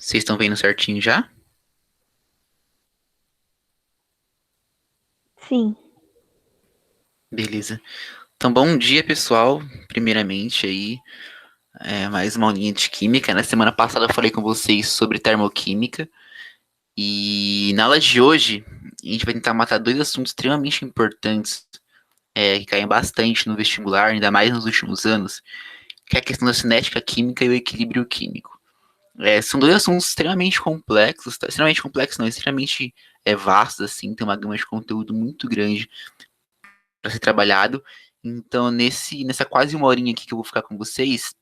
Vocês estão vendo certinho já? Sim, Beleza. Então, bom dia, pessoal. Primeiramente aí, mais uma aulinha de química. Na semana passada eu falei com vocês sobre termoquímica. E na aula de hoje, a gente vai tentar matar dois assuntos extremamente importantes, que caem bastante no vestibular, ainda mais nos últimos anos, que é a questão da cinética química e o equilíbrio químico. São dois assuntos extremamente complexos, tá? Extremamente complexos, não, extremamente vastos, assim, tem uma gama de conteúdo muito grande para ser trabalhado. Então, nessa quase uma horinha aqui que eu vou ficar com vocês,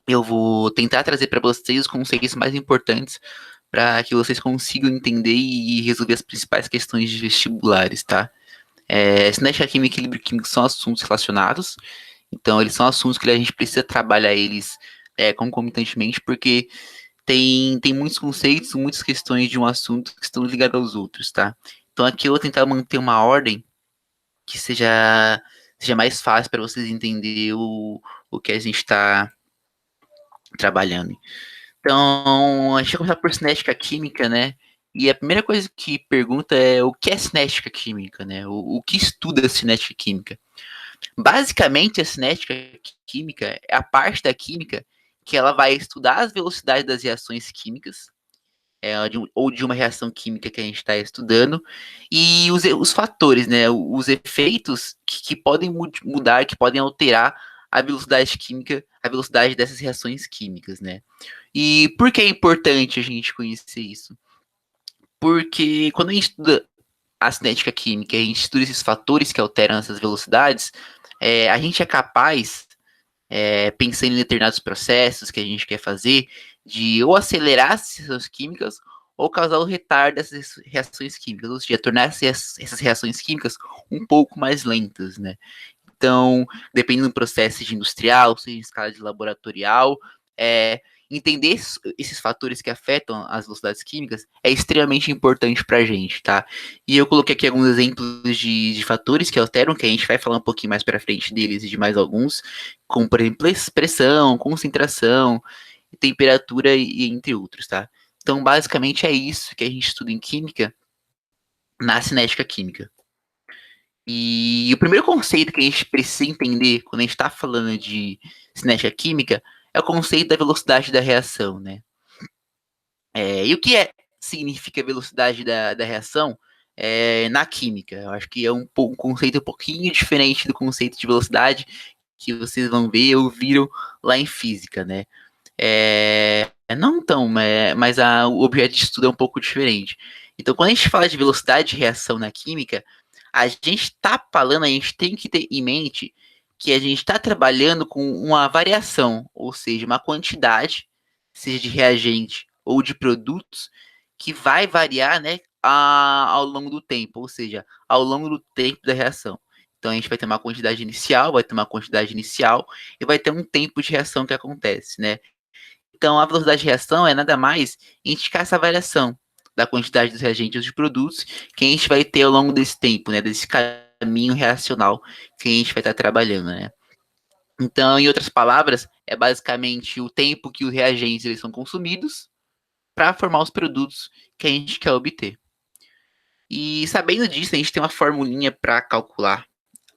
eu vou tentar trazer para vocês os conceitos mais importantes para que vocês consigam entender e resolver as principais questões de vestibulares, tá? Cinética química e equilíbrio químico são assuntos relacionados, então eles são assuntos que a gente precisa trabalhar eles concomitantemente, porque tem muitos conceitos, muitas questões de um assunto que estão ligados aos outros, tá? Então aqui eu vou tentar manter uma ordem que seja mais fácil para vocês entenderem o que a gente está trabalhando. Então, a gente vai começar por cinética química, né? E a primeira coisa que pergunta é o que é cinética química, né? O que estuda a cinética química? Basicamente, a cinética química é a parte da química que ela vai estudar as velocidades das reações químicas, ou de uma reação química que a gente está estudando, e os fatores, né, os efeitos que podem mudar, que podem alterar a velocidade química, a velocidade dessas reações químicas, né? E por que é importante a gente conhecer isso? Porque quando a gente estuda a cinética química, a gente estuda esses fatores que alteram essas velocidades, a gente é capaz, pensando em determinados processos que a gente quer fazer, de ou acelerar as reações químicas ou causar o retardo dessas reações químicas, ou seja, tornar essas reações químicas um pouco mais lentas, né? Então, dependendo do processo de industrial, seja em escala de laboratorial, entender esses fatores que afetam as velocidades químicas é extremamente importante para a gente, tá? E eu coloquei aqui alguns exemplos de fatores que alteram, que a gente vai falar um pouquinho mais para frente deles e de mais alguns, como, por exemplo, pressão, concentração, temperatura e entre outros, tá? Então, basicamente é isso que a gente estuda em química na cinética química. E o primeiro conceito que a gente precisa entender quando a gente está falando de cinética química é o conceito da velocidade da reação, né? E o que significa velocidade da reação na química? Eu acho que é um conceito um pouquinho diferente do conceito de velocidade que vocês vão ver ou viram lá em física, né? Não tão, mas o objeto de estudo é um pouco diferente. Então, quando a gente fala de velocidade de reação na química, a gente está falando, a gente tem que ter em mente que a gente está trabalhando com uma variação, ou seja, uma quantidade, seja de reagente ou de produtos, que vai variar, né, ao longo do tempo, ou seja, ao longo do tempo da reação. Então a gente vai ter uma quantidade inicial, vai ter uma quantidade inicial e vai ter um tempo de reação que acontece, né? Então, a velocidade de reação é nada mais indicar essa variação da quantidade dos reagentes e dos produtos que a gente vai ter ao longo desse tempo, né? Desse caminho reacional que a gente vai estar trabalhando, né? Então, em outras palavras, é basicamente o tempo que os reagentes eles são consumidos para formar os produtos que a gente quer obter. E sabendo disso, a gente tem uma formulinha para calcular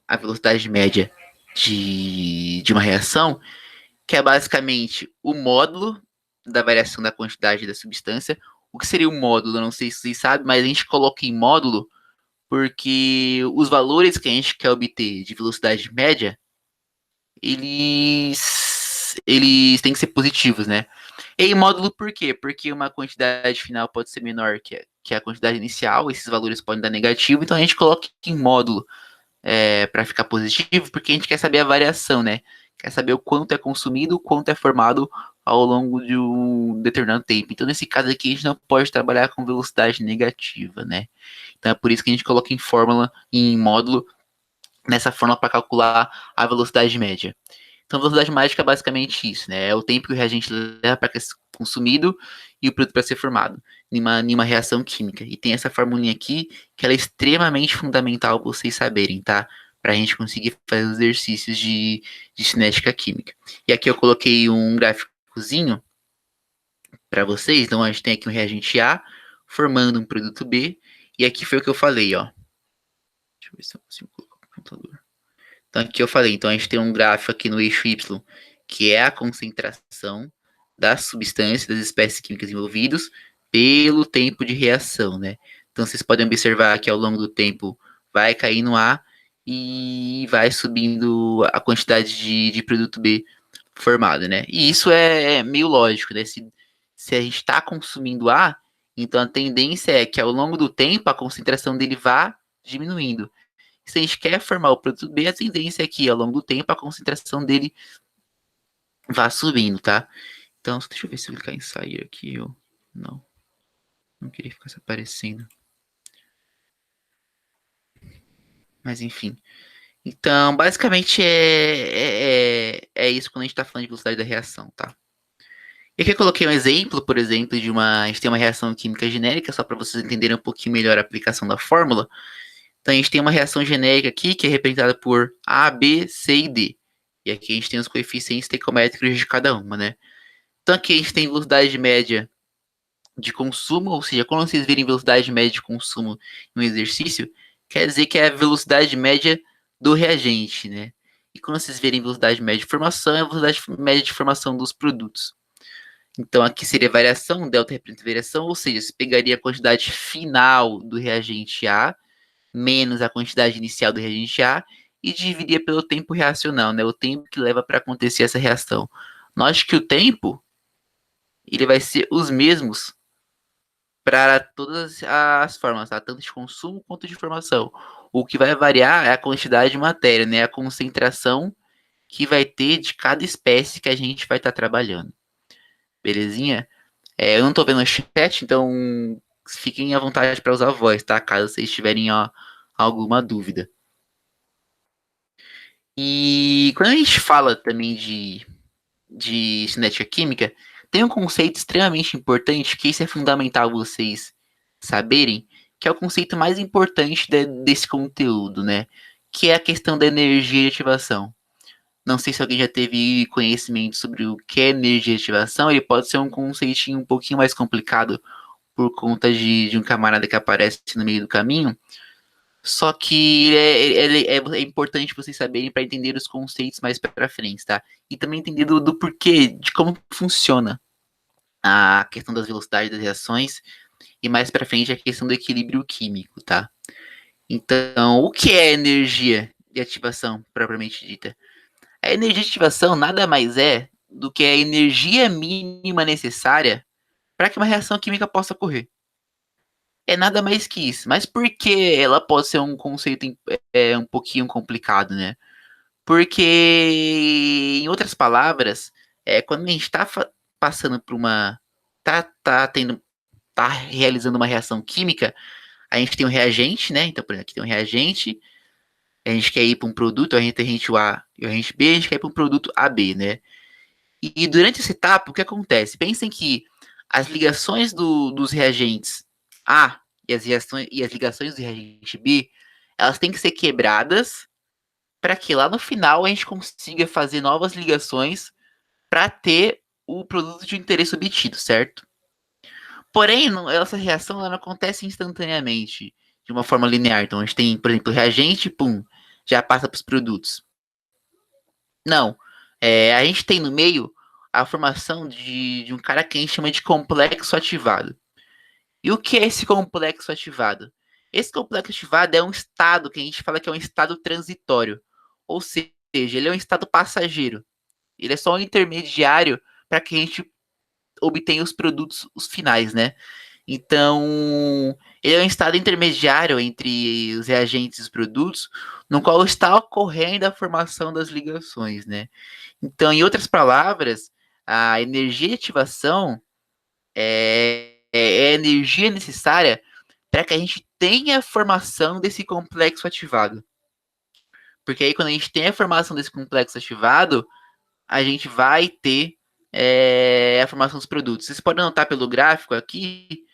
a velocidade média de uma reação, que é basicamente o módulo da variação da quantidade da substância. O que seria o módulo? Eu não sei se vocês sabem, mas a gente coloca em módulo porque os valores que a gente quer obter de velocidade média, eles têm que ser positivos, né? E em módulo por quê? Porque uma quantidade final pode ser menor que a quantidade inicial, esses valores podem dar negativo, então a gente coloca em módulo para ficar positivo, porque a gente quer saber a variação, né? Quer saber o quanto é consumido, o quanto é formado ao longo de um determinado tempo. Então, nesse caso aqui, a gente não pode trabalhar com velocidade negativa, né? Então, é por isso que a gente coloca em fórmula, em módulo, nessa fórmula para calcular a velocidade média. Então, a velocidade mágica é basicamente isso, né? É o tempo que o reagente leva para ser consumido e o produto para ser formado em uma reação química. E tem essa formulinha aqui que ela é extremamente fundamental para vocês saberem, tá? Para a gente conseguir fazer os exercícios de cinética química. E aqui eu coloquei um gráficozinho para vocês. Então a gente tem aqui um reagente A formando um produto B. E aqui foi o que eu falei, ó. Deixa eu ver se eu consigo colocar o computador. Então aqui eu falei, então a gente tem um gráfico aqui no eixo Y, que é a concentração das substâncias, das espécies químicas envolvidas pelo tempo de reação, né? Então vocês podem observar que ao longo do tempo vai caindo A e vai subindo a quantidade de produto B formado, né? E isso é meio lógico, né? Se a gente está consumindo A, então a tendência é que ao longo do tempo a concentração dele vá diminuindo. Se a gente quer formar o produto B, a tendência é que ao longo do tempo a concentração dele vá subindo, tá? Então, deixa eu ver se eu clicar em sair aqui. Eu não queria ficar se aparecendo. Mas enfim. Então, basicamente é isso quando a gente está falando de velocidade da reação, tá? E aqui eu coloquei um exemplo, por exemplo, a gente tem uma reação química genérica, só para vocês entenderem um pouquinho melhor a aplicação da fórmula. Então a gente tem uma reação genérica aqui, que é representada por A, B, C e D. E aqui a gente tem os coeficientes estequiométricos de cada uma, né? Então aqui a gente tem velocidade média de consumo, ou seja, quando vocês virem velocidade média de consumo em um exercício, quer dizer que é a velocidade média do reagente, né? E quando vocês verem velocidade média de formação, é a velocidade média de formação dos produtos. Então aqui seria variação, delta representa variação, ou seja, você pegaria a quantidade final do reagente A menos a quantidade inicial do reagente A e dividiria pelo tempo reacional, né? O tempo que leva para acontecer essa reação. Note que o tempo ele vai ser os mesmos para todas as formas, tá? Tanto de consumo quanto de formação. O que vai variar é a quantidade de matéria, né? A concentração que vai ter de cada espécie que a gente vai estar trabalhando. Belezinha? Eu não estou vendo o chat, então fiquem à vontade para usar a voz, tá? Caso vocês tiverem alguma dúvida. E quando a gente fala também de cinética química, tem um conceito extremamente importante, que isso é fundamental vocês saberem, que é o conceito mais importante desse conteúdo, né? Que é a questão da energia de ativação. Não sei se alguém já teve conhecimento sobre o que é energia de ativação, ele pode ser um conceitinho um pouquinho mais complicado por conta de um camarada que aparece no meio do caminho, só que é importante vocês saberem para entender os conceitos mais para frente, tá? E também entender do porquê, de como funciona a questão das velocidades das reações e mais para frente a questão do equilíbrio químico, tá? Então, o que é energia de ativação propriamente dita? A energia de ativação nada mais é do que a energia mínima necessária para que uma reação química possa ocorrer. É nada mais que isso. Mas por que ela pode ser um conceito um pouquinho complicado, né? Porque, em outras palavras, quando a gente está passando por uma. Tá realizando uma reação química, a gente tem um reagente, né? Então, por exemplo, aqui tem um reagente, a gente quer ir para um produto, a gente tem reagente A e o reagente B, a gente quer ir para um produto AB, né? E durante essa etapa, o que acontece? Pensem que as ligações dos reagentes A e as ligações do reagente B, elas têm que ser quebradas para que lá no final a gente consiga fazer novas ligações para ter o produto de interesse obtido, certo? Porém, essa reação ela não acontece instantaneamente, de uma forma linear. Então, a gente tem, por exemplo, o reagente, pum, já passa para os produtos. Não. A gente tem no meio a formação de um cara que a gente chama de complexo ativado. E o que é esse complexo ativado? Esse complexo ativado é um estado que a gente fala que é um estado transitório. Ou seja, ele é um estado passageiro. Ele é só um intermediário para que a gente obtenha os produtos os finais, né? Então, ele é um estado intermediário entre os reagentes e os produtos, no qual está ocorrendo a formação das ligações, né? Então, em outras palavras, a energia de ativação é a energia necessária para que a gente tenha a formação desse complexo ativado. Porque aí, quando a gente tem a formação desse complexo ativado, a gente vai ter a formação dos produtos. Vocês podem notar pelo gráfico aqui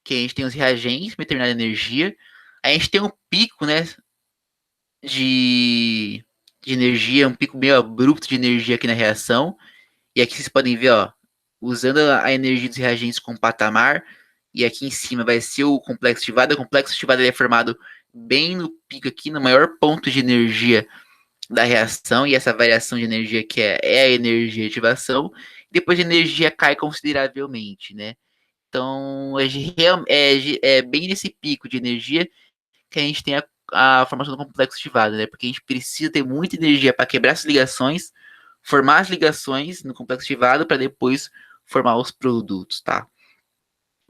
que a gente tem os reagentes, determinada energia, a gente tem um pico, né, de energia, um pico meio abrupto de energia aqui na reação, e aqui vocês podem ver, ó, usando a energia dos reagentes como patamar, e aqui em cima vai ser o complexo ativado. O complexo ativado é formado bem no pico aqui, no maior ponto de energia da reação, e essa variação de energia que é a energia de ativação. Depois a energia cai consideravelmente, né? Então, é bem nesse pico de energia que a gente tem a formação do complexo ativado, né? Porque a gente precisa ter muita energia para quebrar as ligações, formar as ligações no complexo ativado para depois formar os produtos, tá?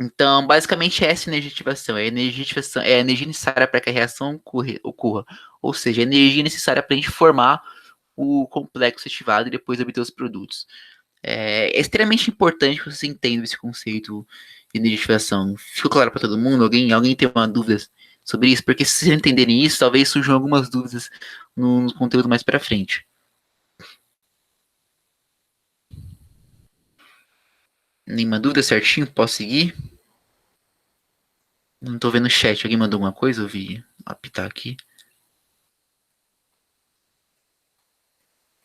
Então, basicamente, essa energia de ativação é a energia necessária para que a reação ocorra. Ou seja, a energia necessária para a gente formar o complexo ativado e depois obter os produtos. É extremamente importante que você entenda esse conceito de energia de ativação. Ficou claro para todo mundo? Alguém tem uma dúvida sobre isso? Porque se vocês entenderem isso, talvez surjam algumas dúvidas no conteúdo mais para frente. Nenhuma dúvida certinho? Posso seguir? Não tô vendo o chat. Alguém mandou alguma coisa? Eu vi apitar aqui.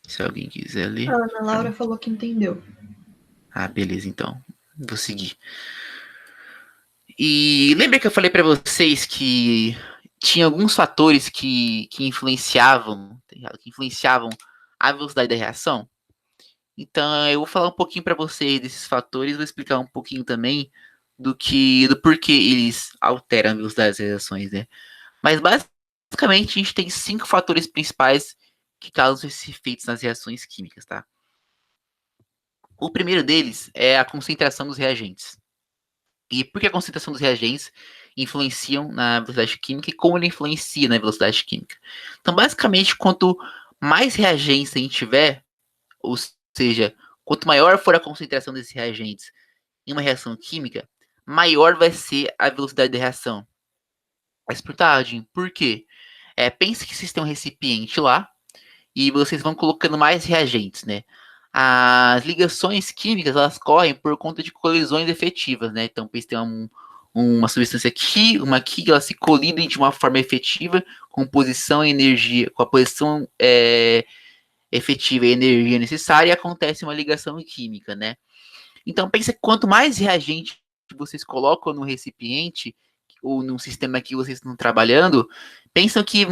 Se alguém quiser ler. A Ana Laura falou que entendeu. Ah, beleza, então. Vou seguir. E lembra que eu falei para vocês que tinha alguns fatores que influenciavam a velocidade da reação? Então, eu vou falar um pouquinho para vocês desses fatores, vou explicar um pouquinho também do porquê eles alteram a velocidade das reações, né? Mas basicamente a gente tem 5 fatores principais que causam esses efeitos nas reações químicas, tá? O primeiro deles é a concentração dos reagentes. E por que a concentração dos reagentes influenciam na velocidade química e como ele influencia na velocidade química? Então, basicamente, quanto mais reagentes a gente tiver, ou seja, quanto maior for a concentração desses reagentes em uma reação química, maior vai ser a velocidade da reação. Mas por quê? Pense que vocês têm um recipiente lá e vocês vão colocando mais reagentes, né? As ligações químicas, elas correm por conta de colisões efetivas, né? Então, pense tem uma substância aqui, uma aqui, elas se colidem de uma forma efetiva, com posição e energia, com a posição efetiva e energia necessária, e acontece uma ligação química, né? Então, pense que quanto mais reagente vocês colocam no recipiente, ou num sistema que vocês estão trabalhando, pensam que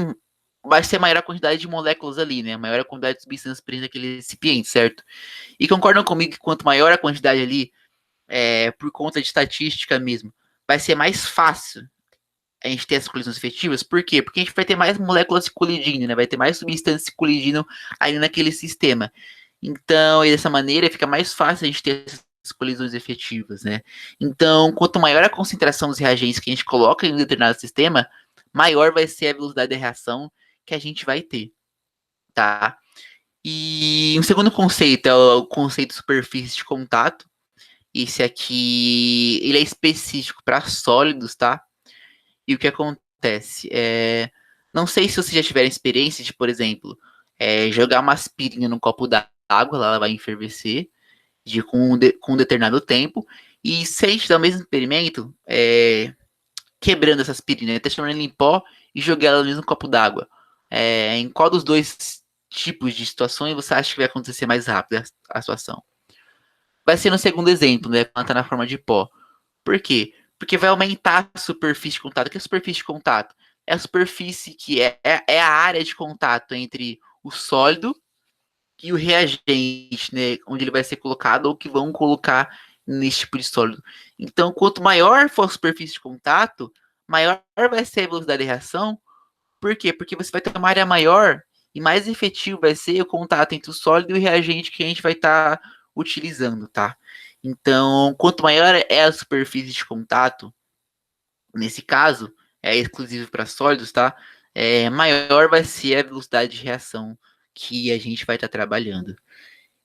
vai ser maior a quantidade de moléculas ali, né? Maior a quantidade de substâncias presentes naquele recipiente, certo? E concordam comigo que quanto maior a quantidade ali, por conta de estatística mesmo, vai ser mais fácil a gente ter essas colisões efetivas. Por quê? Porque a gente vai ter mais moléculas se colidindo, né? Vai ter mais substâncias se colidindo ali naquele sistema. Então, dessa maneira, fica mais fácil a gente ter essas colisões efetivas, né? Então, quanto maior a concentração dos reagentes que a gente coloca em um determinado sistema, maior vai ser a velocidade da reação que a gente vai ter, tá? E um segundo conceito é o conceito de superfície de contato. Esse aqui, ele é específico para sólidos, tá? E o que acontece? Não sei se vocês já tiveram experiência de, por exemplo, jogar uma aspirina num copo d'água, ela vai enfervecer com um determinado tempo, e se a gente fizer o mesmo experimento, quebrando essa aspirina, transformando ela em pó e jogar ela no mesmo copo d'água, em qual dos dois tipos de situações você acha que vai acontecer mais rápido a situação? Vai ser no segundo exemplo, né, quando ela está na forma de pó. Por quê? Porque vai aumentar a superfície de contato. O que é a superfície de contato? É a superfície que é a área de contato entre o sólido e o reagente, né? Onde ele vai ser colocado ou que vão colocar nesse tipo de sólido. Então, quanto maior for a superfície de contato, maior vai ser a velocidade de reação. Por quê? Porque você vai ter uma área maior e mais efetivo vai ser o contato entre o sólido e o reagente que a gente vai estar utilizando, tá? Então, quanto maior é a superfície de contato, nesse caso, é exclusivo para sólidos, tá? Maior vai ser a velocidade de reação que a gente vai estar trabalhando.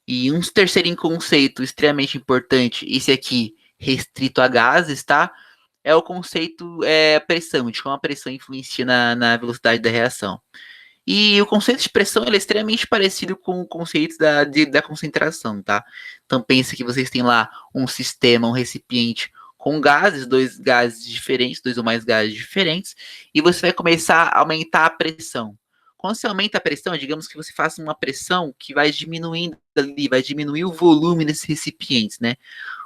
E um terceiro conceito extremamente importante, esse aqui restrito a gases, tá? É o conceito pressão, de como a pressão influencia na velocidade da reação. E o conceito de pressão ele é extremamente parecido com o conceito da concentração, tá? Então pensa que vocês têm lá um sistema, um recipiente com gases, dois gases diferentes, dois ou mais gases diferentes, e você vai começar a aumentar a pressão. Quando você aumenta a pressão, digamos que você faça uma pressão que vai diminuindo ali, vai diminuir o volume desses recipientes, né?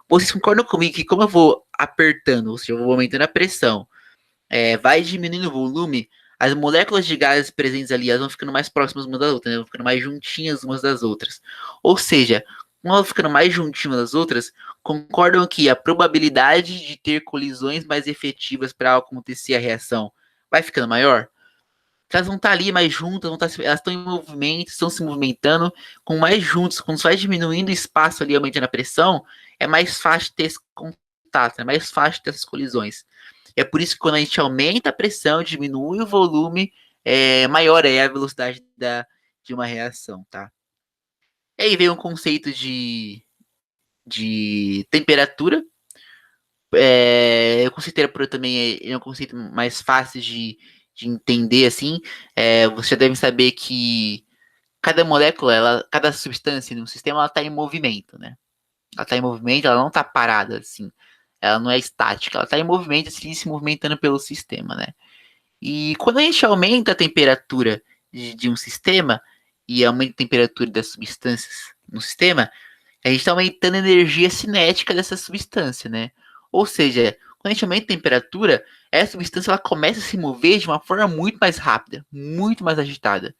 Vocês concordam comigo que como eu vou apertando, ou seja, eu vou aumentando a pressão, vai diminuindo o volume, as moléculas de gases presentes ali, elas vão ficando mais próximas umas das outras, né? Vão ficando mais juntinhas umas das outras. Ou seja, como elas vão ficando mais juntinhas das outras, concordam que a probabilidade de ter colisões mais efetivas para acontecer a reação vai ficando maior? Elas vão estar ali mais juntas, elas estão em movimento, estão se movimentando com mais juntos. Quando você vai diminuindo o espaço ali, aumentando a pressão, é mais fácil ter esse contato, é mais fácil ter essas colisões. É por isso que quando a gente aumenta a pressão, diminui o volume, maior é a velocidade de uma reação, tá? E aí vem um conceito de temperatura. O conceito de temperatura também é um conceito mais fácil de entender, assim. Você já deve saber que cada molécula, cada substância no sistema, ela está em movimento, né? Ela está em movimento, ela não está parada, assim. Ela não é estática, ela está em movimento, assim, se movimentando pelo sistema, né? E quando a gente aumenta a temperatura de um sistema e aumenta a temperatura das substâncias no sistema, a gente está aumentando a energia cinética dessa substância, né? Ou seja, quando a gente aumenta a temperatura, essa substância ela começa a se mover de uma forma muito mais rápida, muito mais agitada.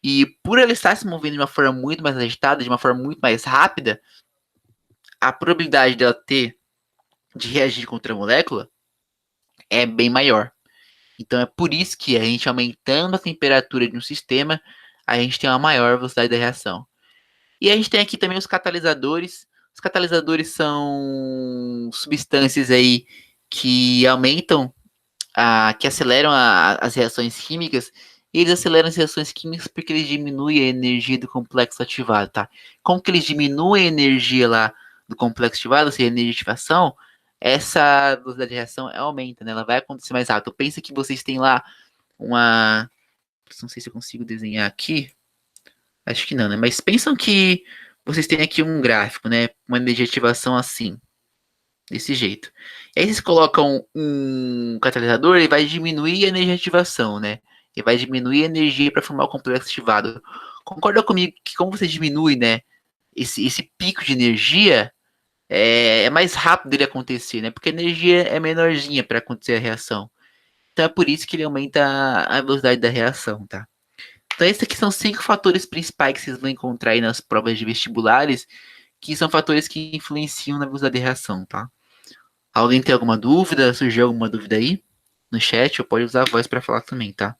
E por ela estar se movendo de uma forma muito mais agitada, de uma forma muito mais rápida, a probabilidade dela ter de reagir contra a molécula é bem maior. Então é por isso que a gente aumentando a temperatura de um sistema, a gente tem uma maior velocidade da reação. E a gente tem aqui também os catalisadores. Os catalisadores são substâncias aí que aumentam, que aceleram as reações químicas. E eles aceleram as reações químicas porque eles diminuem a energia do complexo ativado, tá? Como que eles diminuem a energia lá do complexo ativado, ou seja, a energia de ativação, essa velocidade de reação aumenta, né? Ela vai acontecer mais rápido. Pensa que vocês têm lá uma... Não sei se eu consigo desenhar aqui. Acho que não, né? Mas pensam que vocês têm aqui um gráfico, né? Uma energia de ativação assim, desse jeito. E aí vocês colocam um catalisador, ele vai diminuir a energia de ativação, né? Ele vai diminuir a energia para formar o complexo ativado. Concorda comigo que como você diminui, né? Esse pico de energia é mais rápido dele acontecer, né? Porque a energia é menorzinha para acontecer a reação. Então é por isso que ele aumenta a velocidade da reação, tá? Então, esses aqui são 5 fatores principais que vocês vão encontrar aí nas provas de vestibulares, que são fatores que influenciam na velocidade de reação, tá? Alguém tem alguma dúvida? Surgiu alguma dúvida aí? No chat, ou pode usar a voz para falar também, tá?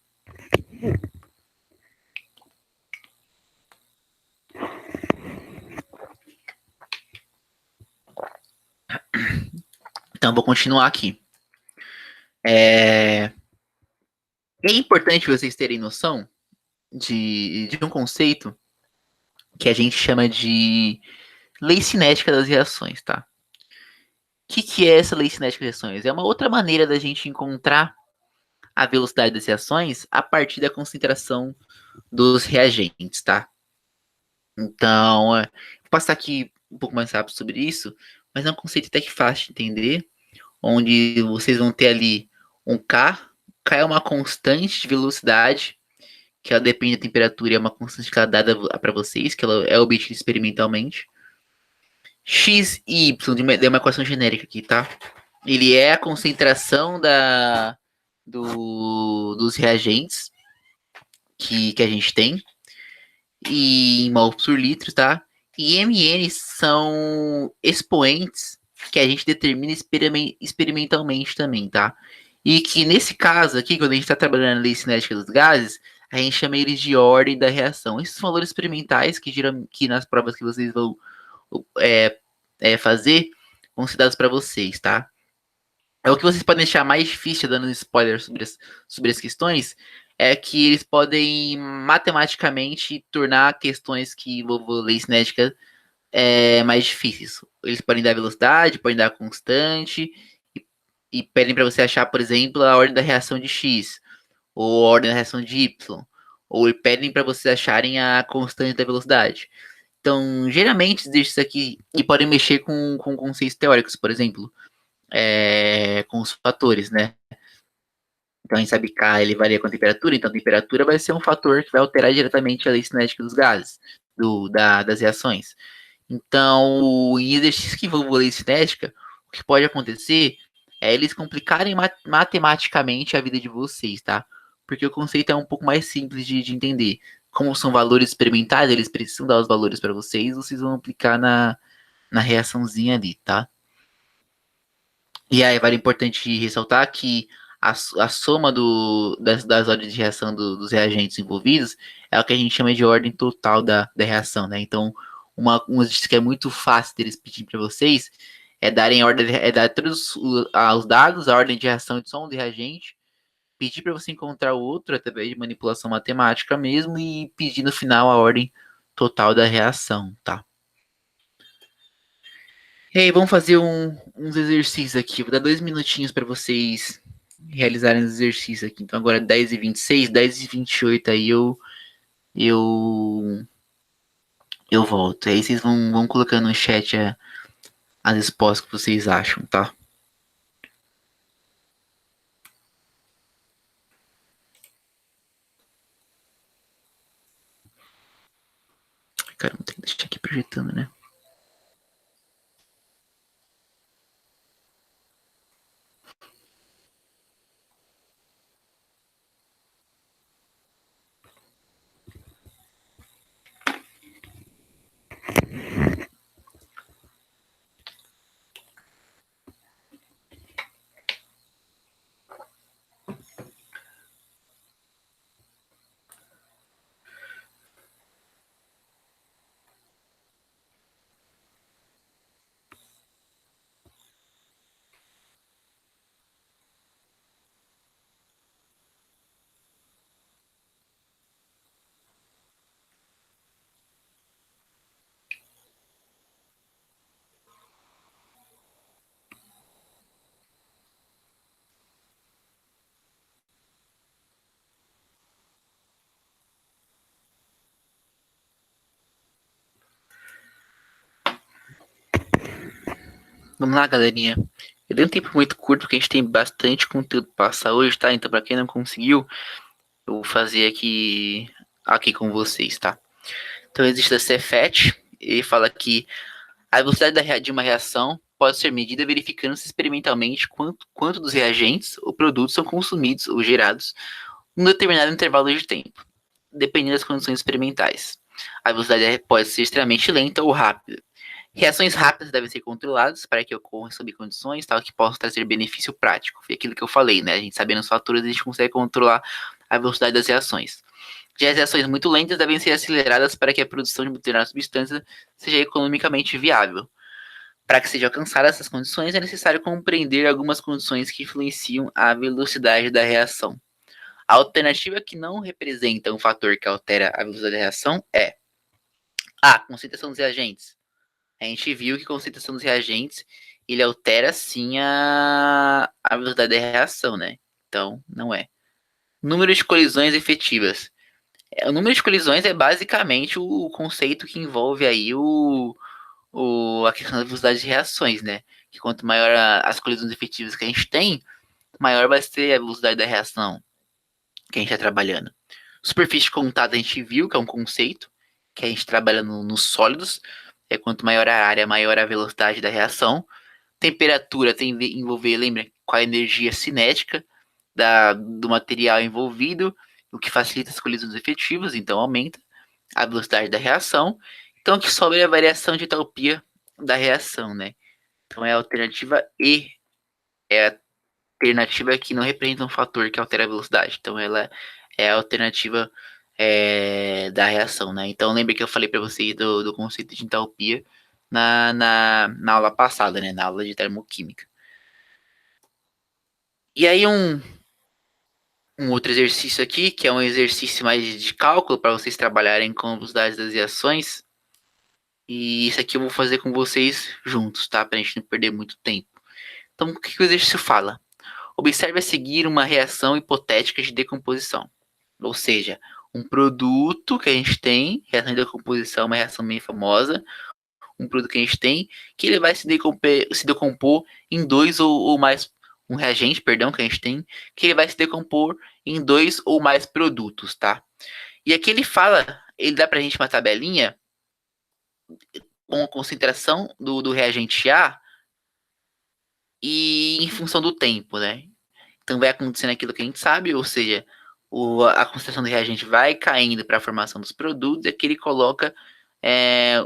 Então, vou continuar aqui. É importante vocês terem noção de um conceito que a gente chama de lei cinética das reações, tá? O que é essa lei cinética das reações? É uma outra maneira da gente encontrar a velocidade das reações a partir da concentração dos reagentes, tá? Então, vou passar aqui um pouco mais rápido sobre isso, mas é um conceito até que fácil de entender, onde vocês vão ter ali um K. K é uma constante de velocidade, que ela depende da temperatura, é uma constante que ela é dada para vocês, que ela é obtida experimentalmente. X e Y, de uma equação genérica aqui, tá? Ele é a concentração dos reagentes que a gente tem, e em mols por litro, tá? E mn são expoentes que a gente determina experimentalmente também, tá? E que nesse caso aqui, quando a gente está trabalhando na lei cinética dos gases, a gente chama eles de ordem da reação. Esses são valores experimentais que nas provas que vocês vão fazer vão ser dados para vocês, tá? É o que vocês podem deixar mais difícil, dando spoiler sobre as questões, é que eles podem matematicamente tornar questões que envolvam lei cinética mais difíceis. Eles podem dar velocidade, podem dar constante, e pedem para você achar, por exemplo, a ordem da reação de X, ou a ordem da reação de Y, ou pedem para vocês acharem a constante da velocidade. Então, geralmente, isso aqui, e podem mexer com conceitos teóricos, por exemplo, com os fatores, né? Então a gente sabe que K ele varia com a temperatura, então a temperatura vai ser um fator que vai alterar diretamente a lei cinética dos gases, das reações. Então, em exercícios que envolvam lei cinética, o que pode acontecer é eles complicarem matematicamente a vida de vocês, tá? Porque o conceito é um pouco mais simples de entender. Como são valores experimentais, eles precisam dar os valores para vocês vão aplicar na reaçãozinha ali, tá? E aí vale importante ressaltar que a soma das ordens de reação dos reagentes envolvidos é o que a gente chama de ordem total da reação, né? Então, um exercício que é muito fácil deles pedir para vocês é darem ordem, é dar todos os dados, a ordem de reação de só um reagente, pedir para você encontrar o outro através de manipulação matemática mesmo e pedir no final a ordem total da reação, tá? E aí, vamos fazer uns exercícios aqui. Vou dar 2 minutinhos para vocês realizarem os exercícios aqui. Então, agora 10h26, 10h28 aí eu, eu volto. Aí vocês vão colocando no chat as respostas que vocês acham, tá? Cara, vou ter que deixar aqui projetando, né? Vamos lá, galerinha. Eu dei um tempo muito curto, porque a gente tem bastante conteúdo para passar hoje, tá? Então, para quem não conseguiu, eu vou fazer aqui com vocês, tá? Então, existe a Cefet, ele fala que a velocidade de uma reação pode ser medida verificando-se experimentalmente quanto dos reagentes ou produtos são consumidos ou gerados em um determinado intervalo de tempo, dependendo das condições experimentais. A velocidade pode ser extremamente lenta ou rápida. Reações rápidas devem ser controladas para que ocorram sob condições tal que possam trazer benefício prático. Foi aquilo que eu falei, né? A gente sabendo os fatores, a gente consegue controlar a velocidade das reações. Já as reações muito lentas devem ser aceleradas para que a produção de determinada substância seja economicamente viável. Para que sejam alcançadas essas condições, é necessário compreender algumas condições que influenciam a velocidade da reação. A alternativa que não representa um fator que altera a velocidade da reação é a concentração dos reagentes. A gente viu que a concentração dos reagentes ele altera sim a velocidade da reação, né? Então, não é. Número de colisões efetivas. O número de colisões é basicamente o conceito que envolve aí a questão da velocidade de reações, né? Que quanto maior as colisões efetivas que a gente tem, maior vai ser a velocidade da reação que a gente está trabalhando. Superfície contada a gente viu que é um conceito que a gente trabalha nos sólidos. Quanto maior a área, maior a velocidade da reação. Temperatura tem que envolver, lembra, com a energia cinética do material envolvido, o que facilita as colisões efetivas, então aumenta a velocidade da reação. Então, aqui sobra a variação de entalpia da reação, né? Então, é a alternativa E. É a alternativa que não representa um fator que altera a velocidade. Então, ela é a alternativa da reação, né? Então, lembre que eu falei para vocês do conceito de entalpia na aula passada, né? Na aula de termoquímica. E aí, um outro exercício aqui, que é um exercício mais de cálculo para vocês trabalharem com a velocidade das reações. E isso aqui eu vou fazer com vocês juntos, tá? Para a gente não perder muito tempo. Então, o que o exercício fala? Observe a seguir uma reação hipotética de decomposição. Ou seja, um produto que a gente tem, reação de decomposição, uma reação bem famosa, um produto que a gente tem, que ele vai se decompor em dois ou mais um reagente, perdão, que a gente tem, que ele vai se decompor em 2 ou mais produtos, tá? E aqui ele dá pra gente uma tabelinha com a concentração do reagente A e em função do tempo, né? Então vai acontecendo aquilo que a gente sabe, ou seja, a concentração do reagente vai caindo para a formação dos produtos, e aqui ele coloca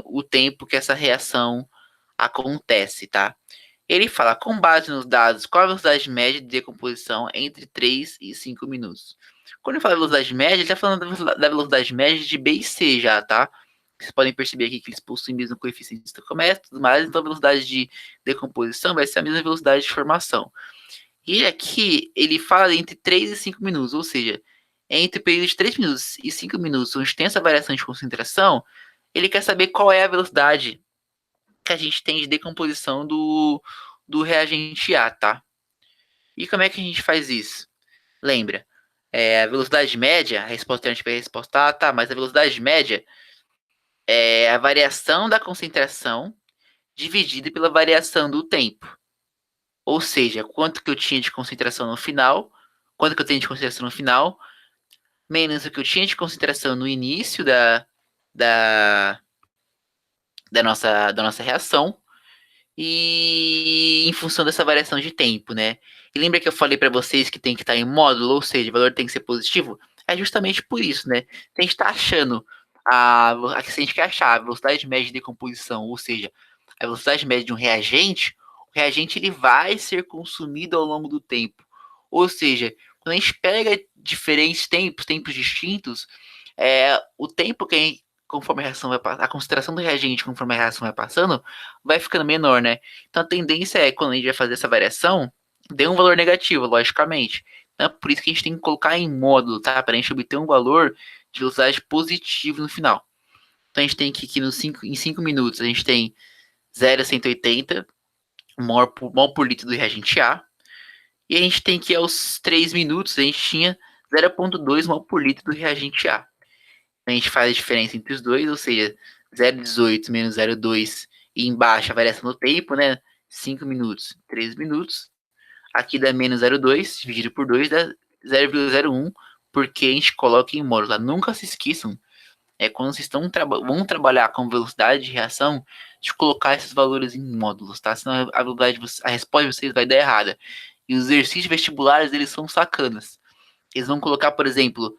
o tempo que essa reação acontece, tá? Ele fala, com base nos dados, qual a velocidade média de decomposição entre 3 e 5 minutos. Quando ele fala velocidade média, ele está falando da velocidade média de B e C já, tá? Vocês podem perceber aqui que eles possuem o mesmo coeficiente de estancamento e tudo mais, então a velocidade de decomposição vai ser a mesma velocidade de formação. E aqui ele fala entre 3 e 5 minutos, ou seja, entre o período de 3 minutos e 5 minutos, onde tem essa variação de concentração, ele quer saber qual é a velocidade que a gente tem de decomposição do reagente A, tá? E como é que a gente faz isso? Lembra, a velocidade média, a resposta alternativa é a resposta A, tá, mas a velocidade média é a variação da concentração dividida pela variação do tempo. Ou seja, quanto que eu tinha de concentração no final, quanto que eu tenho de concentração no final, menos o que eu tinha de concentração no início da, da nossa reação, e em função dessa variação de tempo, né? E lembra que eu falei para vocês que tem que estar em módulo, ou seja, o valor tem que ser positivo? É justamente por isso, né? Se a gente está achando se a gente quer achar a velocidade média de decomposição, ou seja, a velocidade média de um reagente, o reagente ele vai ser consumido ao longo do tempo. Ou seja, quando a gente pega diferentes tempos distintos, o tempo que a gente, conforme a reação vai passando, a concentração do reagente conforme a reação vai passando, vai ficando menor, né? Então a tendência é, quando a gente vai fazer essa variação, dê um valor negativo, logicamente. Então, é por isso que a gente tem que colocar em módulo, tá? Para a gente obter um valor de velocidade positivo no final. Então a gente tem que aqui em 5 minutos, a gente tem 0,180 mol por litro do reagente A. E a gente tem que aos 3 minutos, a gente tinha 0,2 mol por litro do reagente A. A gente faz a diferença entre os dois, ou seja, 0,18 menos 0,2 e embaixo a variação do tempo, né? 5 minutos, 3 minutos. Aqui dá menos 0,2 dividido por 2 dá 0,01, porque a gente coloca em módulo. Tá? Nunca se esqueçam, quando vocês vão trabalhar com velocidade de reação, de colocar esses valores em módulos, tá? Senão a resposta de vocês vai dar errada. E os exercícios vestibulares, eles são sacanas. Eles vão colocar, por exemplo,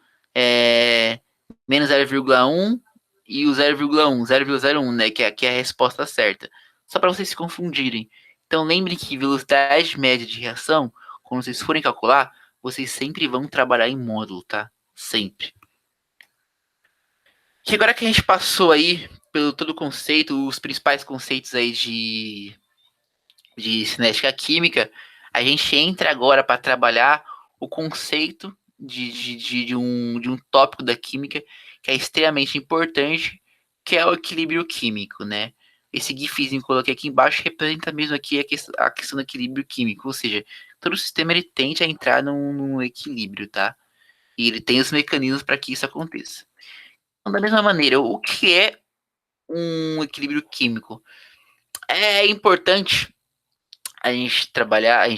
menos 0,1 e o 0,1, 0,01, né? Que é a resposta certa. Só para vocês se confundirem. Então lembrem que velocidade média de reação, quando vocês forem calcular, vocês sempre vão trabalhar em módulo, tá? Sempre. E agora que a gente passou aí pelo todo o conceito, os principais conceitos aí de cinética química, a gente entra agora para trabalhar o conceito de um tópico da química que é extremamente importante, que é o equilíbrio químico, né? Esse gifzinho que eu coloquei aqui embaixo representa mesmo aqui a questão do equilíbrio químico, ou seja, todo o sistema ele tende a entrar num equilíbrio, tá? E ele tem os mecanismos para que isso aconteça. Então, da mesma maneira, o que é um equilíbrio químico? É importante a gente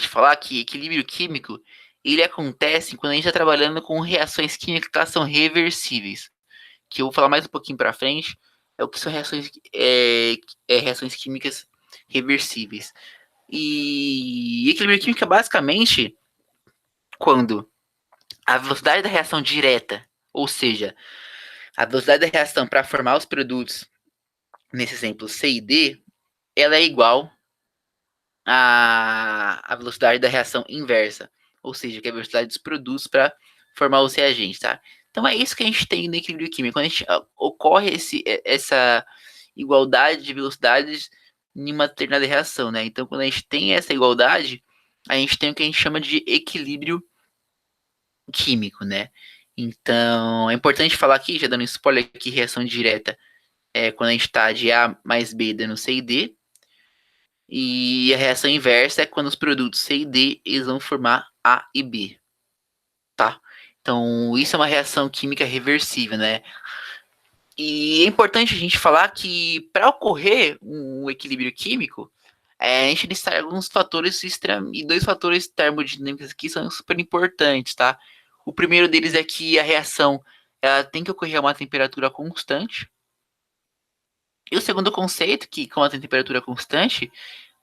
falar que equilíbrio químico, ele acontece quando a gente está trabalhando com reações químicas que são reversíveis, que eu vou falar mais um pouquinho para frente, é o que são reações químicas reversíveis. E equilíbrio químico é basicamente quando a velocidade da reação direta, ou seja, a velocidade da reação para formar os produtos, nesse exemplo C e D, ela é igual a velocidade da reação inversa, ou seja, que é a velocidade dos produtos para formar os reagentes, tá? Então é isso que a gente tem no equilíbrio químico. Quando a gente ocorre essa igualdade de velocidades em uma determinada reação, né? Então quando a gente tem essa igualdade, a gente tem o que a gente chama de equilíbrio químico, né? Então é importante falar aqui, já dando spoiler, que reação direta é quando a gente está de A mais B dando C e D, e a reação inversa é quando os produtos C e D eles vão formar A e B, tá? Então, isso é uma reação química reversível, né? E é importante a gente falar que para ocorrer um equilíbrio químico, a gente listar alguns fatores e dois fatores termodinâmicos aqui são super importantes, tá? O primeiro deles é que a reação ela tem que ocorrer a uma temperatura constante. E o segundo conceito, que com a temperatura constante,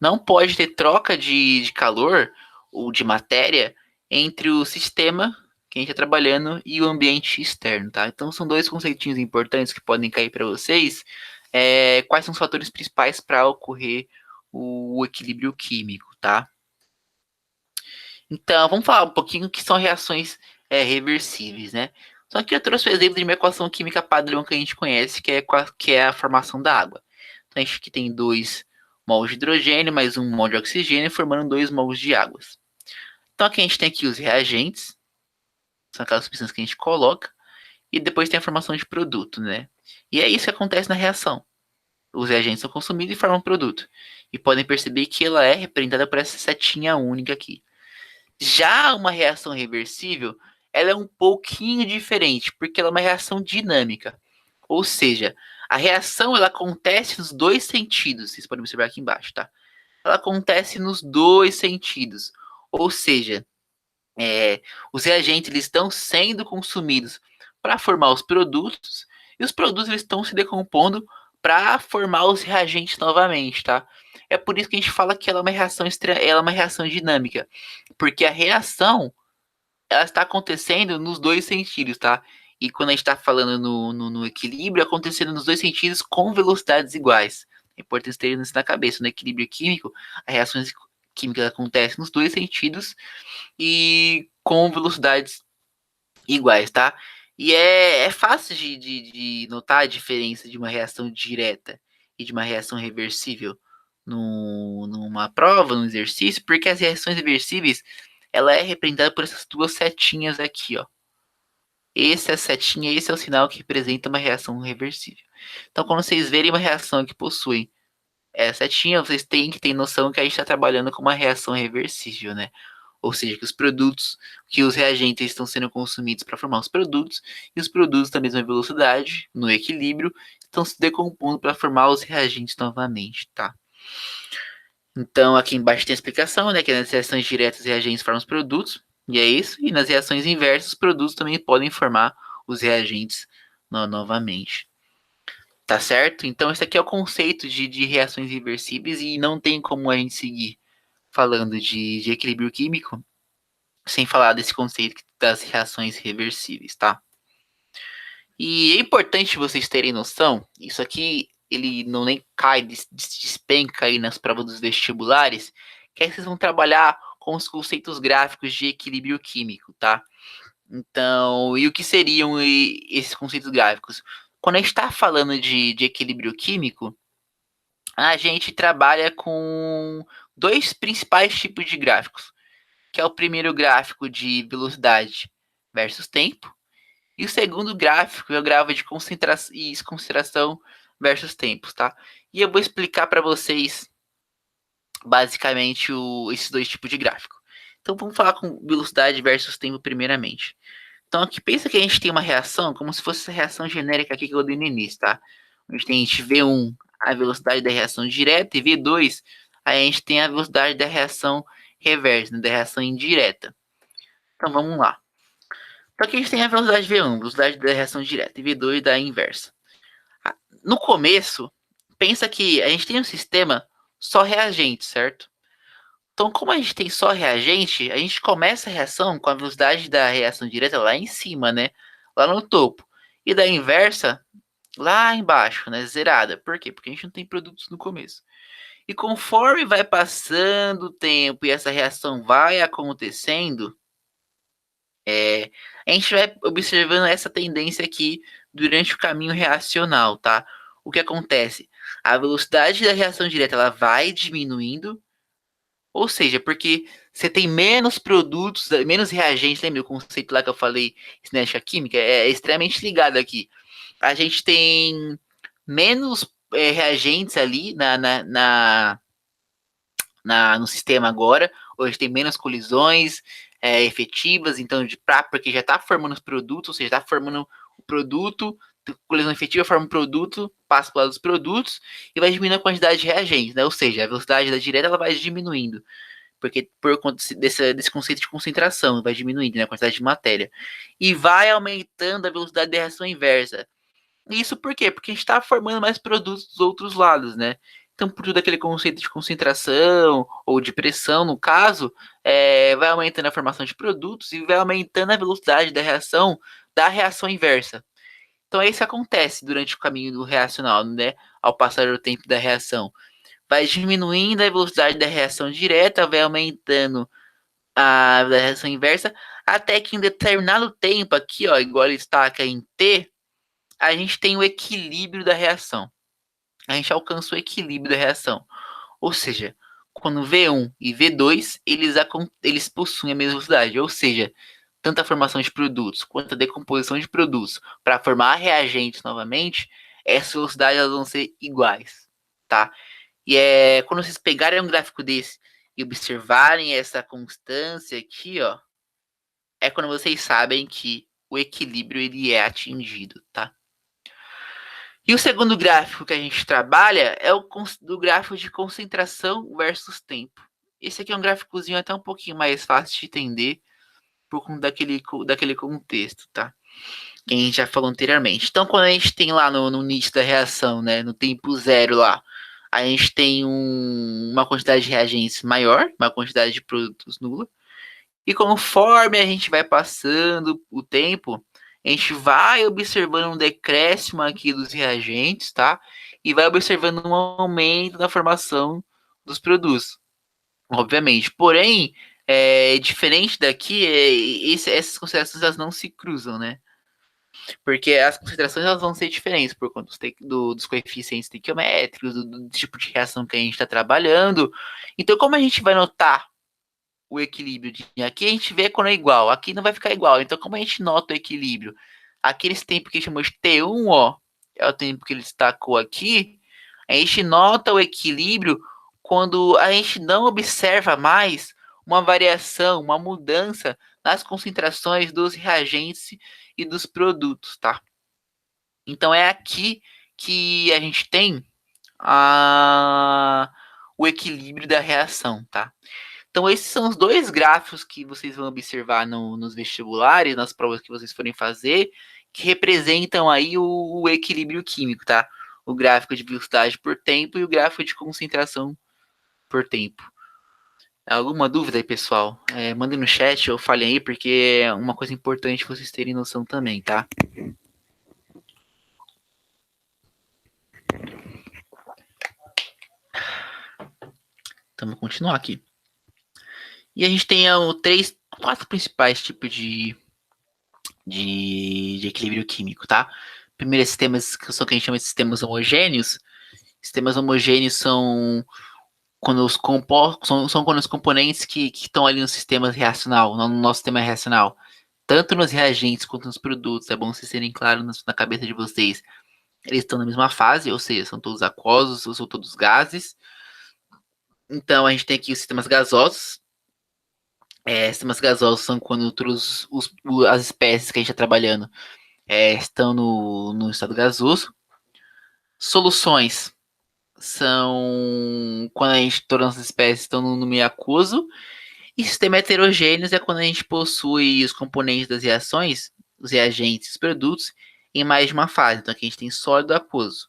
não pode ter troca de calor ou de matéria entre o sistema que a gente está trabalhando e o ambiente externo, tá? Então são dois conceitinhos importantes que podem cair para vocês. Quais são os fatores principais para ocorrer o equilíbrio químico, tá? Então vamos falar um pouquinho o que são reações reversíveis, né? Só que eu trouxe o exemplo de uma equação química padrão que a gente conhece, que é a formação da água. Então a gente aqui tem 2 mols de hidrogênio mais 1 mol de oxigênio, formando 2 mols de água. Então aqui a gente tem aqui os reagentes, são aquelas substâncias que a gente coloca, e depois tem a formação de produto, né? E é isso que acontece na reação. Os reagentes são consumidos e formam produto. E podem perceber que ela é representada por essa setinha única aqui. Já uma reação reversível, ela é um pouquinho diferente, porque ela é uma reação dinâmica. Ou seja, a reação ela acontece nos dois sentidos. Vocês podem observar aqui embaixo, tá? Ela acontece nos dois sentidos. Ou seja, os reagentes eles estão sendo consumidos para formar os produtos e os produtos eles estão se decompondo para formar os reagentes novamente, tá? É por isso que a gente fala que ela é uma reação ela é uma reação dinâmica, porque a reação ela está acontecendo nos dois sentidos, tá? E quando a gente está falando no equilíbrio, acontecendo nos dois sentidos com velocidades iguais. É importante ter isso na cabeça. No equilíbrio químico, as reações químicas acontecem nos dois sentidos e com velocidades iguais, tá? E é fácil de notar a diferença de uma reação direta e de uma reação reversível numa prova, num exercício, porque as reações reversíveis ela é representada por essas duas setinhas aqui, ó. Esse é a setinha, esse é o sinal que representa uma reação reversível. Então, quando vocês verem uma reação que possui essa setinha, vocês têm que ter noção que a gente está trabalhando com uma reação reversível, né? Ou seja, que os produtos, que os reagentes estão sendo consumidos para formar os produtos, e os produtos da mesma velocidade, no equilíbrio, estão se decompondo para formar os reagentes novamente, tá? Então, aqui embaixo tem a explicação, né? Que nas reações diretas, os reagentes formam os produtos, e é isso. E nas reações inversas, os produtos também podem formar os reagentes novamente. Tá certo? Então, esse aqui é o conceito de reações reversíveis e não tem como a gente seguir falando de equilíbrio químico sem falar desse conceito das reações reversíveis, tá? E é importante vocês terem noção, isso aqui ele não nem cai, despenca aí nas provas dos vestibulares, que aí vocês vão trabalhar com os conceitos gráficos de equilíbrio químico, tá? Então, e o que seriam esses conceitos gráficos? Quando a gente está falando de equilíbrio químico, a gente trabalha com dois principais tipos de gráficos, que é o primeiro gráfico de velocidade versus tempo, e o segundo gráfico é o gráfico de concentração versus tempos, tá? E eu vou explicar para vocês basicamente esses dois tipos de gráfico. Então vamos falar com velocidade versus tempo primeiramente. Então aqui pensa que a gente tem uma reação como se fosse essa reação genérica aqui que eu dei no início, tá? A gente tem V1, a velocidade da reação direta, e V2, aí a gente tem a velocidade da reação reversa, né, da reação indireta. Então vamos lá. Então aqui a gente tem a velocidade V1, velocidade da reação direta, e V2 da inversa. No começo, pensa que a gente tem um sistema só reagente, certo? Então, como a gente tem só reagente, a gente começa a reação com a velocidade da reação direta lá em cima, né? Lá no topo. E da inversa, lá embaixo, né? Zerada. Por quê? Porque a gente não tem produtos no começo. E conforme vai passando o tempo e essa reação vai acontecendo, a gente vai observando essa tendência aqui durante o caminho reacional, tá? O que acontece? A velocidade da reação direta ela vai diminuindo, ou seja, porque você tem menos produtos, menos reagentes, lembra o conceito lá que eu falei, cinética química? É extremamente ligado aqui. A gente tem menos reagentes ali no sistema agora, hoje tem menos colisões efetivas, então porque já está formando os produtos, ou seja, está formando o produto, colisão efetiva forma um produto, passa para os produtos e vai diminuindo a quantidade de reagentes, né? Ou seja, a velocidade da direta ela vai diminuindo, porque por conta desse conceito de concentração, vai diminuindo, né, a quantidade de matéria. E vai aumentando a velocidade da reação inversa. Isso por quê? Porque a gente está formando mais produtos dos outros lados, né? Então, por tudo aquele conceito de concentração ou de pressão, no caso, vai aumentando a formação de produtos e vai aumentando a velocidade da reação inversa. Então, é isso que acontece durante o caminho do reacional, né? Ao passar o tempo da reação. Vai diminuindo a velocidade da reação direta, vai aumentando a da reação inversa, até que em determinado tempo aqui, ó, igual ele está aqui em T, a gente tem o equilíbrio da reação. A gente alcança o equilíbrio da reação. Ou seja, quando V1 e V2, eles possuem a mesma velocidade. Ou seja, tanto a formação de produtos quanto a decomposição de produtos para formar reagentes novamente, essas velocidades elas vão ser iguais, tá? E quando vocês pegarem um gráfico desse e observarem essa constância aqui, ó, é quando vocês sabem que o equilíbrio ele é atingido, tá? E o segundo gráfico que a gente trabalha é o do gráfico de concentração versus tempo. Esse aqui é um gráficozinho até um pouquinho mais fácil de entender por conta daquele contexto, tá? Que a gente já falou anteriormente. Então, quando a gente tem lá no início da reação, né, no tempo zero lá, a gente tem uma quantidade de reagentes maior, uma quantidade de produtos nula. E conforme a gente vai passando o tempo, a gente vai observando um decréscimo aqui dos reagentes, tá? E vai observando um aumento na formação dos produtos, obviamente. Porém, diferente daqui, essas considerações elas não se cruzam, né? Porque as considerações elas vão ser diferentes por conta dos coeficientes estequiométricos, do tipo de reação que a gente está trabalhando. Então, como a gente vai notar o equilíbrio? Aqui a gente vê quando é igual, aqui não vai ficar igual. Então, como a gente nota o equilíbrio? Aqui nesse tempo que a gente chamou de T1, ó, é o tempo que ele destacou aqui, a gente nota o equilíbrio quando a gente não observa mais uma variação, uma mudança nas concentrações dos reagentes e dos produtos, tá? Então é aqui que a gente tem o equilíbrio da reação, tá? Então esses são os dois gráficos que vocês vão observar nos vestibulares, nas provas que vocês forem fazer, que representam aí o equilíbrio químico, tá? O gráfico de velocidade por tempo e o gráfico de concentração por tempo. Alguma dúvida aí, pessoal? Mandem no chat ou falem aí, porque é uma coisa importante vocês terem noção também, tá? Então, vamos continuar aqui. E a gente tem quatro principais tipos de equilíbrio químico, tá? Primeiro, sistemas que são o que a gente chama de sistemas homogêneos. Sistemas homogêneos são quando são quando os componentes que estão ali no sistema reacional, no nosso sistema reacional, tanto nos reagentes quanto nos produtos, é bom vocês terem claro na cabeça de vocês, eles estão na mesma fase, ou seja, são todos aquosos ou são todos gases. Então a gente tem aqui os sistemas gasosos. Sistemas gasosos são quando as espécies que a gente está trabalhando estão no estado gasoso. Soluções são quando todas as espécies estão no meio aquoso. E sistema heterogêneos é quando a gente possui os componentes das reações, os reagentes, os produtos, em mais de uma fase. Então aqui a gente tem sólido e aquoso.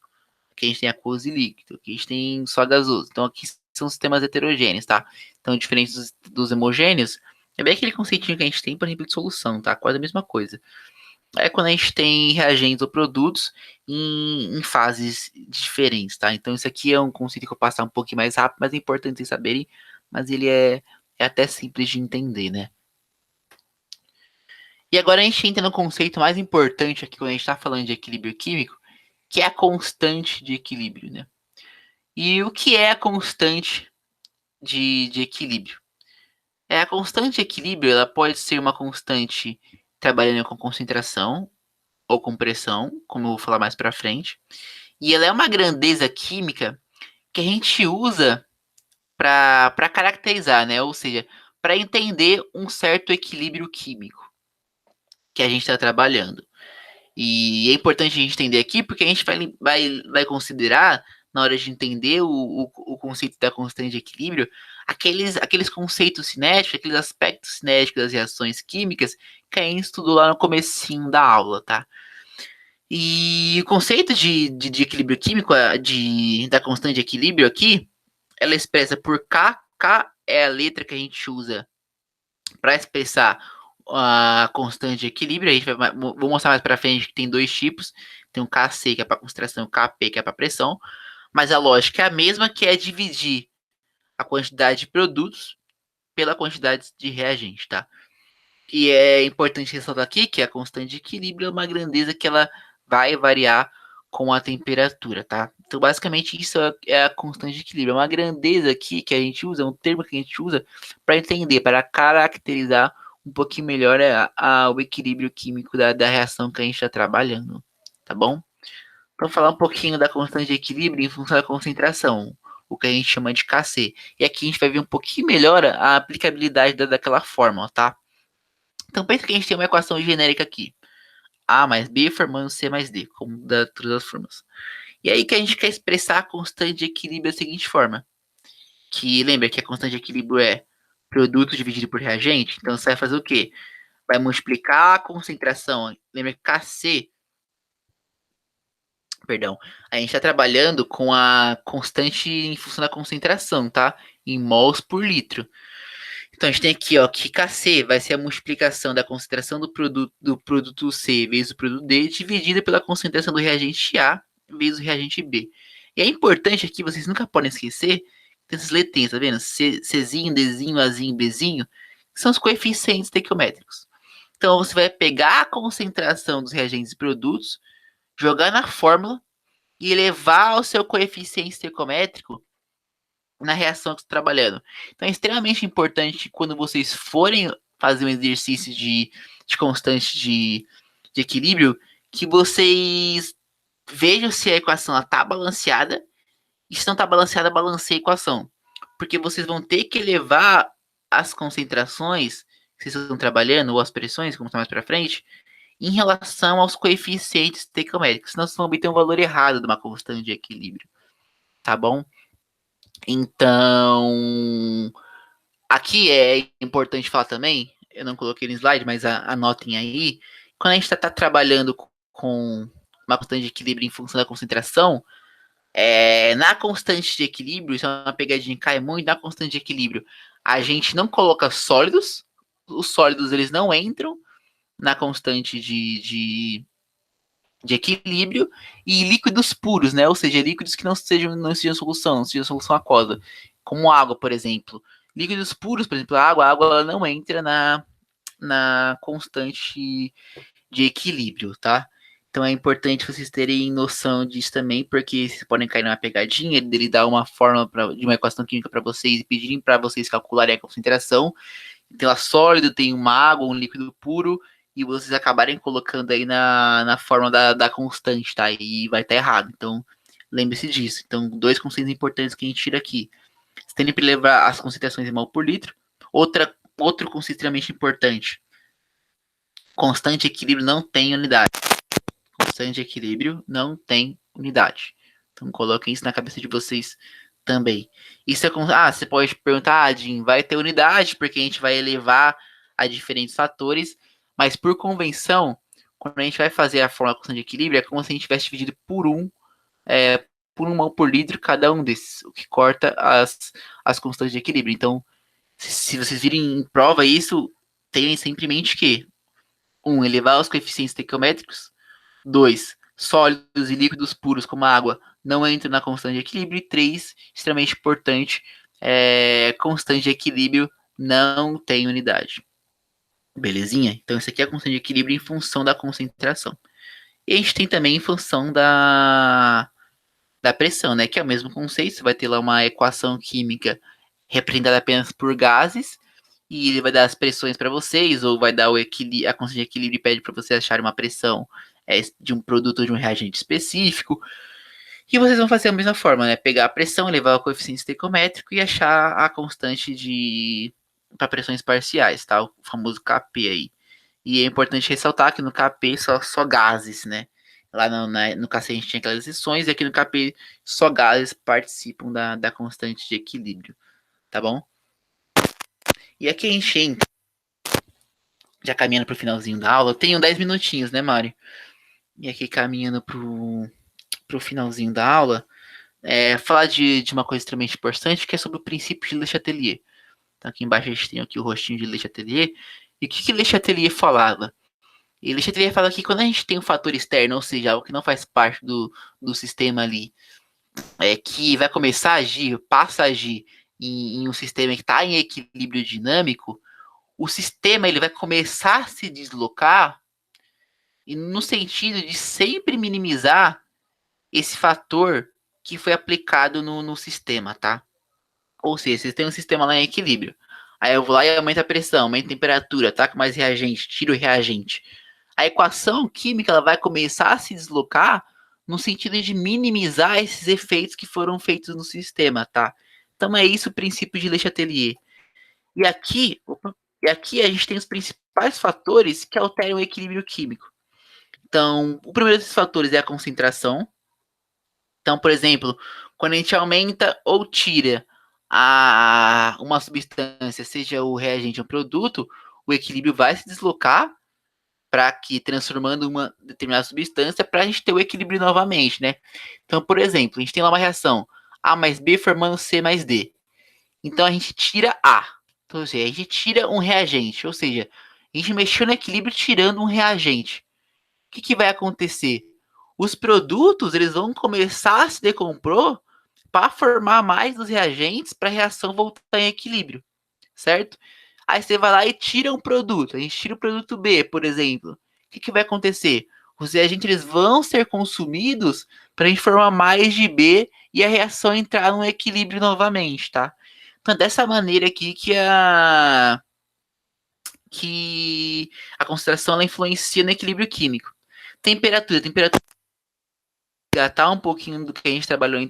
Aqui a gente tem aquoso e líquido. Aqui a gente tem só gasoso. Então aqui são sistemas heterogêneos, tá? Então, diferente dos homogêneos, é bem aquele conceitinho que a gente tem, por exemplo, de solução, tá? Quase a mesma coisa. É quando a gente tem reagentes ou produtos em fases diferentes, tá? Então, isso aqui é um conceito que eu vou passar um pouquinho mais rápido, mas é importante vocês saberem, mas ele é até simples de entender, né? E agora a gente entra no conceito mais importante aqui quando a gente está falando de equilíbrio químico, que é a constante de equilíbrio, né? E o que é a constante de equilíbrio? A constante de equilíbrio ela pode ser uma constante trabalhando com concentração ou com pressão, como eu vou falar mais para frente. E ela é uma grandeza química que a gente usa para caracterizar, né? Ou seja, para entender um certo equilíbrio químico que a gente está trabalhando. E é importante a gente entender aqui, porque a gente vai considerar, na hora de entender o conceito da constante de equilíbrio, aqueles conceitos cinéticos, aqueles aspectos cinéticos das reações químicas que a gente estudou lá no comecinho da aula, tá? E o conceito de equilíbrio químico, da constante de equilíbrio aqui, ela é expressa por K. K é a letra que a gente usa para expressar a constante de equilíbrio. A gente vou mostrar mais para frente que tem dois tipos. Tem o Kc, que é para concentração, e o Kp, que é para pressão. Mas a lógica é a mesma, que é dividir a quantidade de produtos pela quantidade de reagente, tá? E é importante ressaltar aqui que a constante de equilíbrio é uma grandeza que ela vai variar com a temperatura, tá? Então, basicamente, isso é a constante de equilíbrio. É uma grandeza aqui que a gente usa, um termo que a gente usa para entender, para caracterizar um pouquinho melhor o equilíbrio químico da reação que a gente está trabalhando, tá bom? Então, falar um pouquinho da constante de equilíbrio em função da concentração, o que a gente chama de Kc. E aqui a gente vai ver um pouquinho melhor a aplicabilidade daquela fórmula, tá? Então, pensa que a gente tem uma equação genérica aqui. A mais B formando C mais D, como da todas as formas. E aí que a gente quer expressar a constante de equilíbrio da seguinte forma. Que lembra que a constante de equilíbrio é produto dividido por reagente? Então você vai fazer o quê? Vai multiplicar a concentração. Lembra que Kc, perdão, a gente está trabalhando com a constante em função da concentração, tá? Em mols por litro. Então a gente tem aqui, ó, que Kc vai ser a multiplicação da concentração do produto C vezes o produto D, dividida pela concentração do reagente A vezes o reagente B. E é importante aqui, vocês nunca podem esquecer, tem essas letrinhas, tá vendo? Czinho, Dzinho, Azinho, Bzinho, que são os coeficientes estequiométricos. Então você vai pegar a concentração dos reagentes e produtos, jogar na fórmula e elevar o seu coeficiente estequiométrico na reação que você está trabalhando. Então é extremamente importante quando vocês forem fazer um exercício de constante de equilíbrio, que vocês vejam se a equação está balanceada, e se não está balanceada, balanceie a equação. Porque vocês vão ter que elevar as concentrações que vocês estão trabalhando, ou as pressões, como está mais para frente, em relação aos coeficientes estequiométricos, senão vocês vão obter um valor errado de uma constante de equilíbrio. Tá bom? Então, aqui é importante falar também, eu não coloquei no slide, mas anotem aí, quando a gente está trabalhando com uma constante de equilíbrio em função da concentração, na constante de equilíbrio, isso é uma pegadinha que cai muito, na constante de equilíbrio, a gente não coloca sólidos, os sólidos eles não entram na constante de equilíbrio, e líquidos puros, né? Ou seja, líquidos que não sejam solução, não sejam solução aquosa, como água, por exemplo. Líquidos puros, por exemplo, a água ela não entra na constante de equilíbrio, tá? Então é importante vocês terem noção disso também, porque vocês podem cair numa pegadinha dele dar uma fórmula de uma equação química para vocês e pedirem para vocês calcularem a concentração. Tem lá sólido, tem uma água, um líquido puro, e vocês acabarem colocando aí na forma da constante, tá? E vai estar errado. Então, lembre-se disso. Então, dois conceitos importantes que a gente tira aqui. Você tem que levar as concentrações em mol por litro. Outro conceito extremamente importante. Constante de equilíbrio não tem unidade. Constante de equilíbrio não tem unidade. Então, coloquem isso na cabeça de vocês também. Isso é você pode perguntar, Jim, vai ter unidade porque a gente vai elevar a diferentes fatores, mas por convenção, quando a gente vai fazer a fórmula constante de equilíbrio, é como se a gente tivesse dividido por um mol por litro cada um desses, o que corta as constantes de equilíbrio. Então, se vocês virem em prova isso, tenham sempre em mente que elevar os coeficientes estequiométricos. 2. Sólidos e líquidos puros, como a água, não entram na constante de equilíbrio. E 3. Extremamente importante, constante de equilíbrio não tem unidade. Belezinha? Então, isso aqui é a constante de equilíbrio em função da concentração. E a gente tem também em função da pressão, né? Que é o mesmo conceito. Você vai ter lá uma equação química representada apenas por gases. E ele vai dar as pressões para vocês, ou vai dar a constante de equilíbrio e pede para vocês acharem uma pressão de um produto ou de um reagente específico. E vocês vão fazer a mesma forma, né? Pegar a pressão, levar o coeficiente estequiométrico e achar a constante para pressões parciais, tá? O famoso Kp aí. E é importante ressaltar que no KP só gases, né? Lá no KC a gente tinha aquelas exceções, e aqui no KP só gases participam da constante de equilíbrio, tá bom? E aqui a gente entra, já caminhando pro finalzinho da aula, eu tenho 10 minutinhos, né, Mário? E aqui caminhando pro finalzinho da aula, falar de uma coisa extremamente importante, que é sobre o princípio de Le Chatelier. Então aqui embaixo a gente tem aqui o rostinho de Le Chatelier. E o que Le Chatelier falava? E Le Chatelier fala que quando a gente tem um fator externo, ou seja, algo que não faz parte do sistema ali, que vai começar a agir, passa a agir em um sistema que está em equilíbrio dinâmico, o sistema ele vai começar a se deslocar e no sentido de sempre minimizar esse fator que foi aplicado no sistema, tá? Ou seja, você tem um sistema lá em equilíbrio. Aí eu vou lá e aumento a pressão, aumento a temperatura, tá com mais reagente, tiro o reagente. A equação química ela vai começar a se deslocar no sentido de minimizar esses efeitos que foram feitos no sistema, tá? Então é isso o princípio de Le Chatelier. E aqui, e aqui a gente tem os principais fatores que alteram o equilíbrio químico. Então, o primeiro desses fatores é a concentração. Então, por exemplo, quando a gente aumenta ou tira uma substância, seja o reagente ou o produto, o equilíbrio vai se deslocar para que transformando uma determinada substância para a gente ter o equilíbrio novamente, né? Então, por exemplo, a gente tem lá uma reação A mais B formando C mais D. Então a gente tira A. Então, ou seja, a gente tira um reagente, ou seja, a gente mexeu no equilíbrio tirando um reagente. O que vai acontecer? Os produtos eles vão começar a se decompor para formar mais dos reagentes para a reação voltar em equilíbrio, certo? Aí você vai lá e tira um produto. A gente tira o produto B, por exemplo. O que vai acontecer? Os reagentes eles vão ser consumidos para a gente formar mais de B e a reação entrar no equilíbrio novamente, tá? Então, dessa maneira aqui que a concentração ela influencia no equilíbrio químico. Temperatura tá um pouquinho do que a gente trabalhou em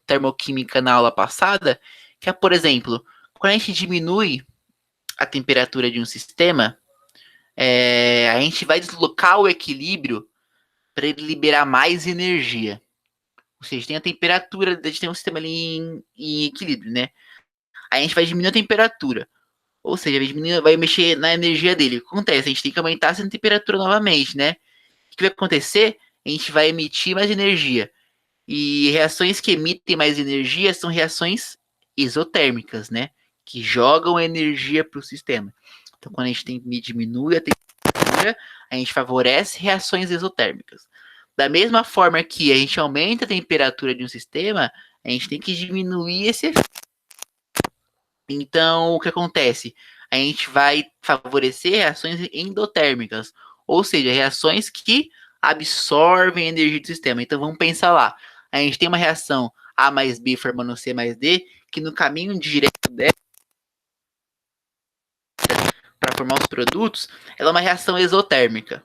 termoquímica na aula passada, que é, por exemplo, quando a gente diminui a temperatura de um sistema, a gente vai deslocar o equilíbrio para ele liberar mais energia. Ou seja, tem a temperatura, a gente tem um sistema ali em equilíbrio, né? Aí a gente vai diminuir a temperatura. Ou seja, vai mexer na energia dele. O que acontece? A gente tem que aumentar essa temperatura novamente, né? O que vai acontecer? A gente vai emitir mais energia. E reações que emitem mais energia são reações exotérmicas, né? Que jogam energia para o sistema. Então, quando a gente diminui a temperatura, a gente favorece reações exotérmicas. Da mesma forma que a gente aumenta a temperatura de um sistema, a gente tem que diminuir esse efeito. Então, o que acontece? A gente vai favorecer reações endotérmicas, ou seja, reações que absorvem a energia do sistema. Então, vamos pensar lá. A gente tem uma reação A mais B formando C mais D, que no caminho direto dela, para formar os produtos, ela é uma reação exotérmica,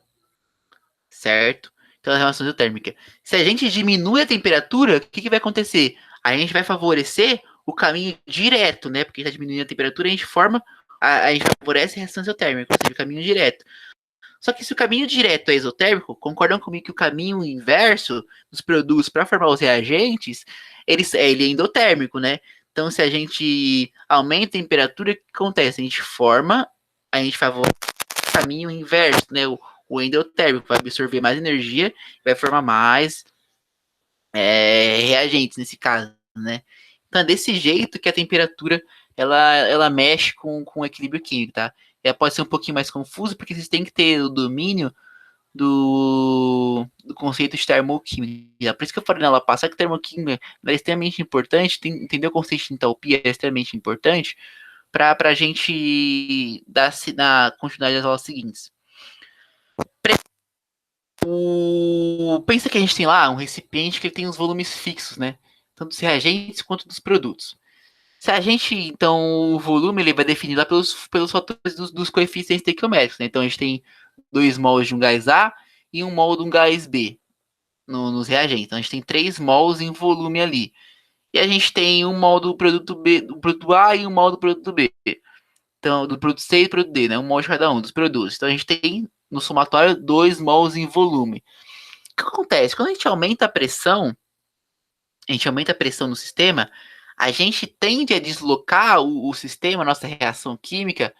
certo? Então, ela é uma reação exotérmica. Se a gente diminui a temperatura, o que vai acontecer? A gente vai favorecer o caminho direto, né? Porque está diminuindo a temperatura, a gente favorece a reação exotérmica, ou seja, o caminho direto. Só que se o caminho direto é exotérmico, concordam comigo que o caminho inverso dos produtos para formar os reagentes, ele é endotérmico, né? Então, se a gente aumenta a temperatura, o que acontece? A gente favorece o caminho inverso, né? O endotérmico vai absorver mais energia, vai formar mais reagentes nesse caso, né? Então, é desse jeito que a temperatura ela mexe com o equilíbrio químico, tá? Pode ser um pouquinho mais confuso, porque vocês têm que ter o domínio do conceito de termoquímica. Por isso que eu falei na aula passada que termoquímica é extremamente importante, entender o conceito de entalpia é extremamente importante para a gente dar na continuidade das aulas seguintes. Pensa que a gente tem lá um recipiente que tem os volumes fixos, né? Tanto dos reagentes quanto dos produtos. Se a gente, então, o volume ele vai definido lá pelos fatores dos coeficientes estequiométricos, né? Então, a gente tem 2 mols de um gás A e 1 mol de um gás B nos reagentes. Então, a gente tem 3 mols em volume ali. E a gente tem 1 mol do produto B, do produto A e 1 mol do produto B. Então, do produto C e do produto D, né? Um mol de cada um dos produtos. Então, a gente tem no somatório 2 mols em volume. O que acontece? Quando a gente aumenta a pressão no sistema, a gente tende a deslocar o sistema, a nossa reação química,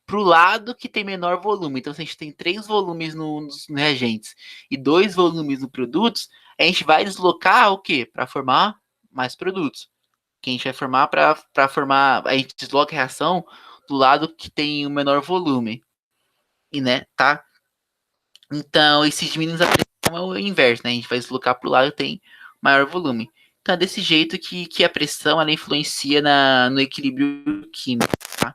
para o lado que tem menor volume. Então, se a gente tem 3 volumes nos reagentes e 2 volumes no produtos, a gente vai deslocar o quê? Para formar mais produtos. Que a gente vai formar para formar. A gente desloca a reação do lado que tem o menor volume. E, né, tá? Então, esses diminuindo a pressão é o inverso, né? A gente vai deslocar para o lado que tem maior volume. Então, é desse jeito que a pressão ela influencia no equilíbrio químico, tá?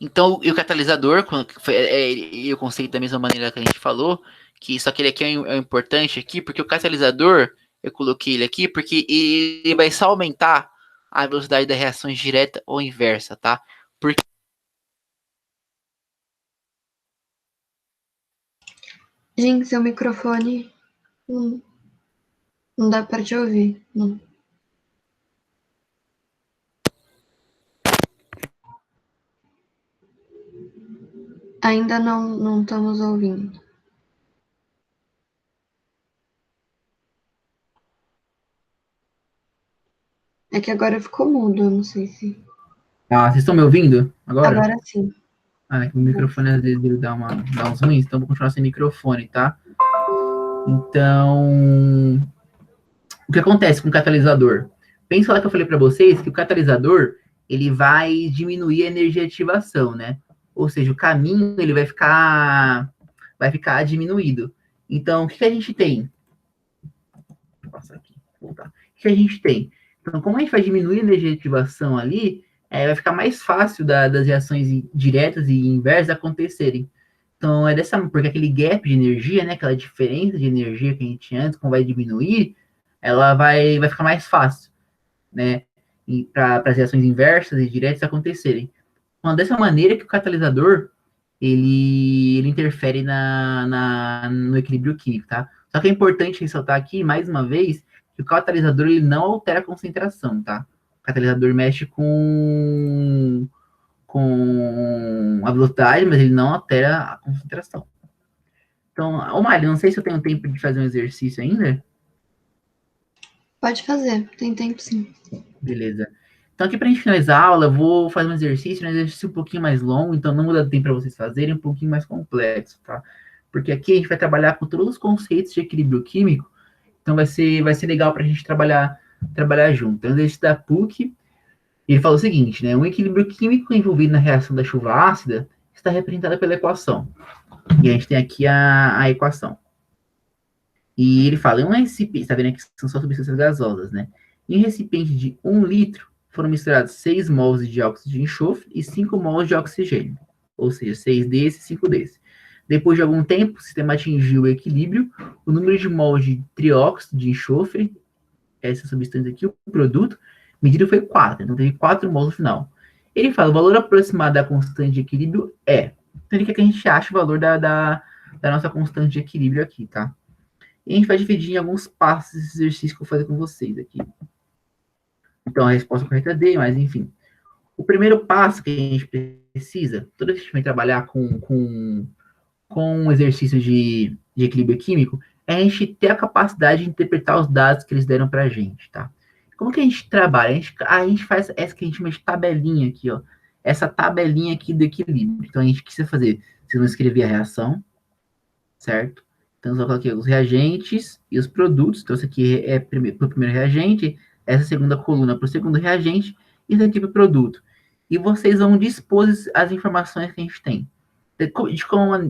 Então, e o catalisador, o conceito da mesma maneira que a gente falou, que só que ele aqui é importante aqui, porque o catalisador, eu coloquei ele aqui, porque ele vai só aumentar a velocidade das reações direta ou inversa, tá? Porque Gente, seu microfone não, não dá para te ouvir. Não. Ainda não estamos ouvindo. É que agora ficou mudo, eu não sei se. Ah, vocês estão me ouvindo agora? Agora sim. Ah, é que o microfone às vezes ele dá uns ruins, então vou continuar sem microfone, tá? Então, o que acontece com o catalisador? Pensa lá que eu falei para vocês que o catalisador ele vai diminuir a energia de ativação, né? Ou seja, o caminho ele vai ficar diminuído. Então, o que a gente tem? Vou passar aqui, voltar. O que a gente tem? Então, como a gente vai diminuir a energia de ativação ali, vai ficar mais fácil das reações diretas e inversas acontecerem. Então, porque aquele gap de energia, né, aquela diferença de energia que a gente tinha antes, como vai diminuir, ela vai ficar mais fácil, né, para as reações inversas e diretas acontecerem. Então, dessa maneira que o catalisador, ele interfere no equilíbrio químico, tá? Só que é importante ressaltar aqui, mais uma vez, que o catalisador, ele não altera a concentração, tá? O catalisador mexe com a velocidade, mas ele não altera a concentração. Então, ô Mari, não sei se eu tenho tempo de fazer um exercício ainda. Pode fazer, tem tempo sim. Beleza. Então, aqui para a gente finalizar a aula, eu vou fazer um exercício um pouquinho mais longo, então não vou dar tempo para vocês fazerem, um pouquinho mais complexo, tá? Porque aqui a gente vai trabalhar com todos os conceitos de equilíbrio químico, então vai ser legal para a gente trabalhar junto. Então, o exercício da PUC, ele fala o seguinte, né? Um equilíbrio químico envolvido na reação da chuva ácida está representado pela equação. E a gente tem aqui a equação. E ele fala, em um recipiente, está vendo aqui que são só substâncias gasosas, né? Em um recipiente de 1 litro, foram misturados 6 mols de dióxido de enxofre e 5 mols de oxigênio. Ou seja, 6 desse e 5 desse. Depois de algum tempo, o sistema atingiu o equilíbrio, o número de mols de trióxido de enxofre, essa substância aqui, o produto, medido foi 4. Então, teve 4 mols no final. Ele fala, o valor aproximado da constante de equilíbrio é. Então, ele quer que a gente ache o valor da nossa constante de equilíbrio aqui, tá? E a gente vai dividir em alguns passos esse exercício que eu vou fazer com vocês aqui. Então, a resposta correta é D, mas enfim. O primeiro passo que a gente precisa, toda vez que a gente vai trabalhar com um exercício de equilíbrio químico, é a gente ter a capacidade de interpretar os dados que eles deram para a gente, tá? Como que a gente trabalha? A gente faz essa que a gente chama de tabelinha aqui, ó. Essa tabelinha aqui do equilíbrio. Então, a gente precisa fazer, vocês vão escrever a reação, certo? Então, eu coloquei os reagentes e os produtos. Então, isso aqui é para o primeiro reagente, essa segunda coluna para o segundo reagente, e isso aqui para o produto. E vocês vão dispor as informações que a gente tem.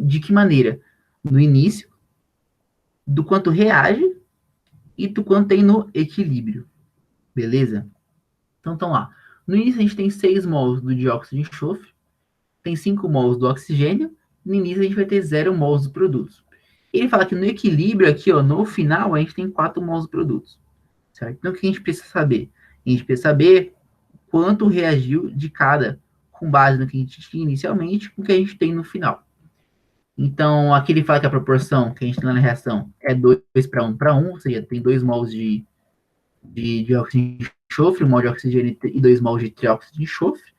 De que maneira? No início, do quanto reage e do quanto tem no equilíbrio. Beleza? Então, estão lá. No início, a gente tem 6 mols do dióxido de enxofre, tem 5 mols do oxigênio, no início a gente vai ter 0 mols dos produtos. Ele fala que no equilíbrio aqui, ó, no final, a gente tem 4 mols de produtos. Certo? Então, o que a gente precisa saber? A gente precisa saber quanto reagiu de cada, com base no que a gente tinha inicialmente, com o que a gente tem no final. Então, aqui ele fala que a proporção que a gente tem na reação é 2 para 1 para 1, ou seja, tem 2 mols de oxigênio enxofre, 1 mol de oxigênio e 2 mols de trióxido de enxofre.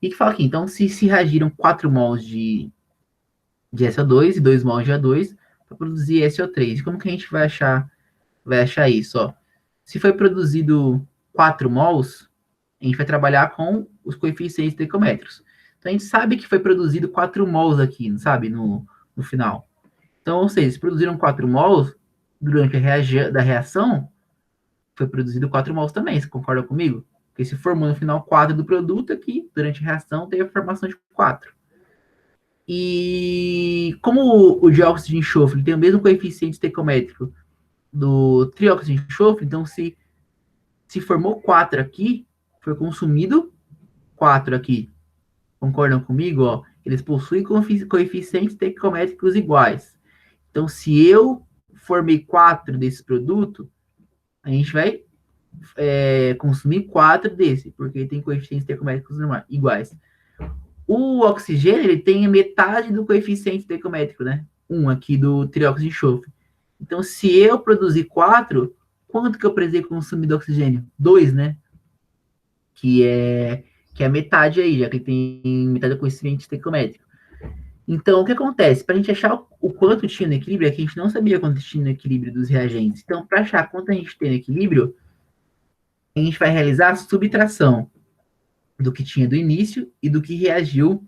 E que fala aqui, então, se reagiram 4 mols de SO2 e 2 mols de A2 para produzir SO3. Como que a gente vai achar isso? Ó? Se foi produzido 4 mols, a gente vai trabalhar com os coeficientes estequiométricos. Então, a gente sabe que foi produzido 4 mols aqui, não sabe? No final. Então, ou seja, se produziram 4 mols, durante a reação, foi produzido 4 mols também. Você concorda comigo? Porque se formou no final 4 do produto aqui, durante a reação, teve a formação de 4. E como o dióxido de enxofre tem o mesmo coeficiente estequiométrico do trióxido de enxofre, então se formou 4 aqui, foi consumido 4 aqui. Concordam comigo? Ó? Eles possuem coeficientes estequiométricos iguais. Então, se eu formei 4 desse produto, a gente vai consumir 4 desse, porque tem coeficientes estequiométricos iguais. O oxigênio, ele tem metade do coeficiente estequiométrico, né? 1 aqui do trióxido de enxofre. Então, se eu produzir 4, quanto que eu precisei consumir de oxigênio? 2, né? Que é a metade aí, já que tem metade do coeficiente estequiométrico. Então, o que acontece? Para a gente achar o quanto tinha no equilíbrio, é que a gente não sabia quanto tinha no equilíbrio dos reagentes. Então, para achar quanto a gente tem no equilíbrio, a gente vai realizar a subtração do que tinha do início e do que reagiu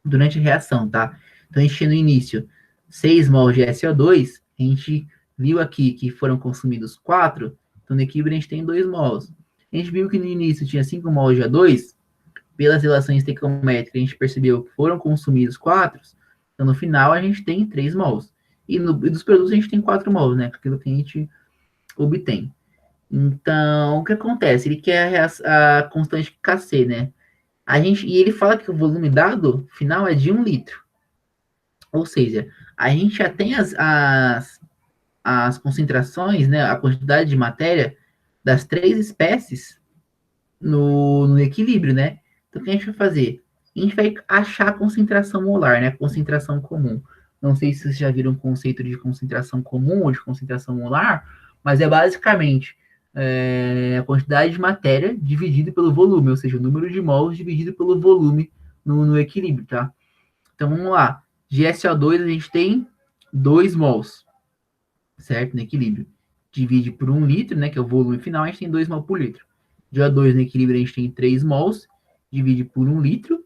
durante a reação, tá? Então, a gente tinha no início 6 mols de SO2, a gente viu aqui que foram consumidos 4, então no equilíbrio a gente tem 2 mols. A gente viu que no início tinha 5 mols de A2, pelas relações estequiométricas a gente percebeu que foram consumidos 4, então no final a gente tem 3 mols. E dos produtos a gente tem 4 mols, né? Aquilo que a gente obtém. Então, o que acontece? Ele quer a constante Kc, né? E ele fala que o volume dado final é de 1 litro. Ou seja, a gente já tem as concentrações, né, a quantidade de matéria das 3 espécies no equilíbrio, né? Então, o que a gente vai fazer? A gente vai achar a concentração molar, né? A concentração comum. Não sei se vocês já viram o conceito de concentração comum ou de concentração molar, mas é basicamente a quantidade de matéria dividido pelo volume, ou seja, o número de mols dividido pelo volume no equilíbrio, tá? Então, vamos lá. De SO2 a gente tem 2 mols, certo? No equilíbrio. Divide por 1 litro, né? Que é o volume final, a gente tem 2 mols por litro. De O2 no equilíbrio a gente tem 3 mols, divide por 1 litro,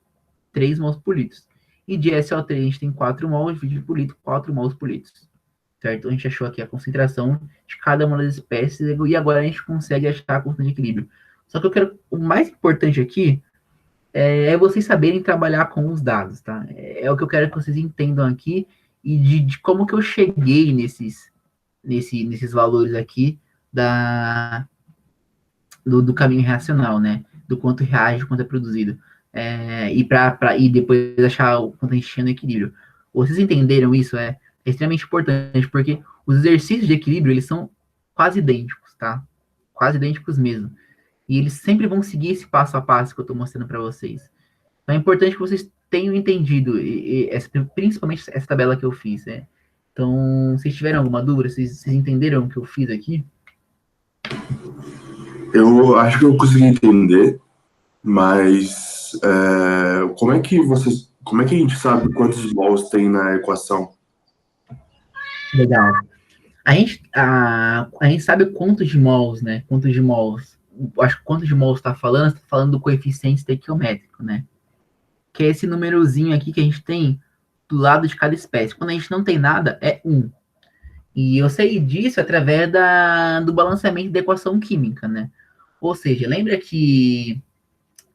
3 mols por litro. E de SO3 a gente tem 4 mols, divide por litro, 4 mols por litro. Certo? Então, a gente achou aqui a concentração de cada uma das espécies e agora a gente consegue achar a constante de equilíbrio. Só que o mais importante aqui é vocês saberem trabalhar com os dados, tá? É o que eu quero que vocês entendam aqui e de como que eu cheguei nesses valores aqui do caminho reacional, né? Do quanto reage, quanto é produzido. E depois achar o quanto a gente tinha no equilíbrio. Vocês entenderam isso? É extremamente importante, porque os exercícios de equilíbrio, eles são quase idênticos, tá? Quase idênticos mesmo. E eles sempre vão seguir esse passo a passo que eu estou mostrando para vocês. Então é importante que vocês tenham entendido, principalmente essa tabela que eu fiz, né? Então, se tiverem alguma dúvida, vocês entenderam o que eu fiz aqui? Eu acho que eu consegui entender, mas como é que a gente sabe quantos mols tem na equação? Legal. A gente sabe quantos de mols, né? Quantos de mols. Acho que quantos de mols está falando do coeficiente estequiométrico, né? Que é esse númerozinho aqui que a gente tem do lado de cada espécie. Quando a gente não tem nada, é 1. E eu sei disso através do balanceamento da equação química, né? Ou seja, lembra que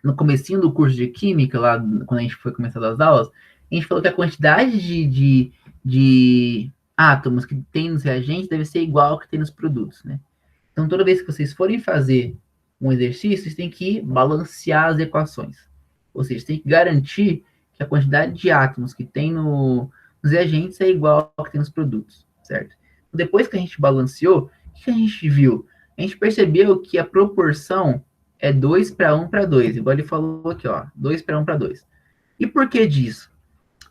no comecinho do curso de química, lá quando a gente foi começar as aulas, a gente falou que a quantidade de átomos que tem nos reagentes deve ser igual ao que tem nos produtos, né? Então, toda vez que vocês forem fazer um exercício, vocês têm que balancear as equações. Ou seja, tem que garantir que a quantidade de átomos que tem nos reagentes é igual ao que tem nos produtos, certo? Depois que a gente balanceou, o que a gente viu? A gente percebeu que a proporção é 2 para 1 para 2, igual ele falou aqui, ó, 2 para 1 para 2. E por que disso?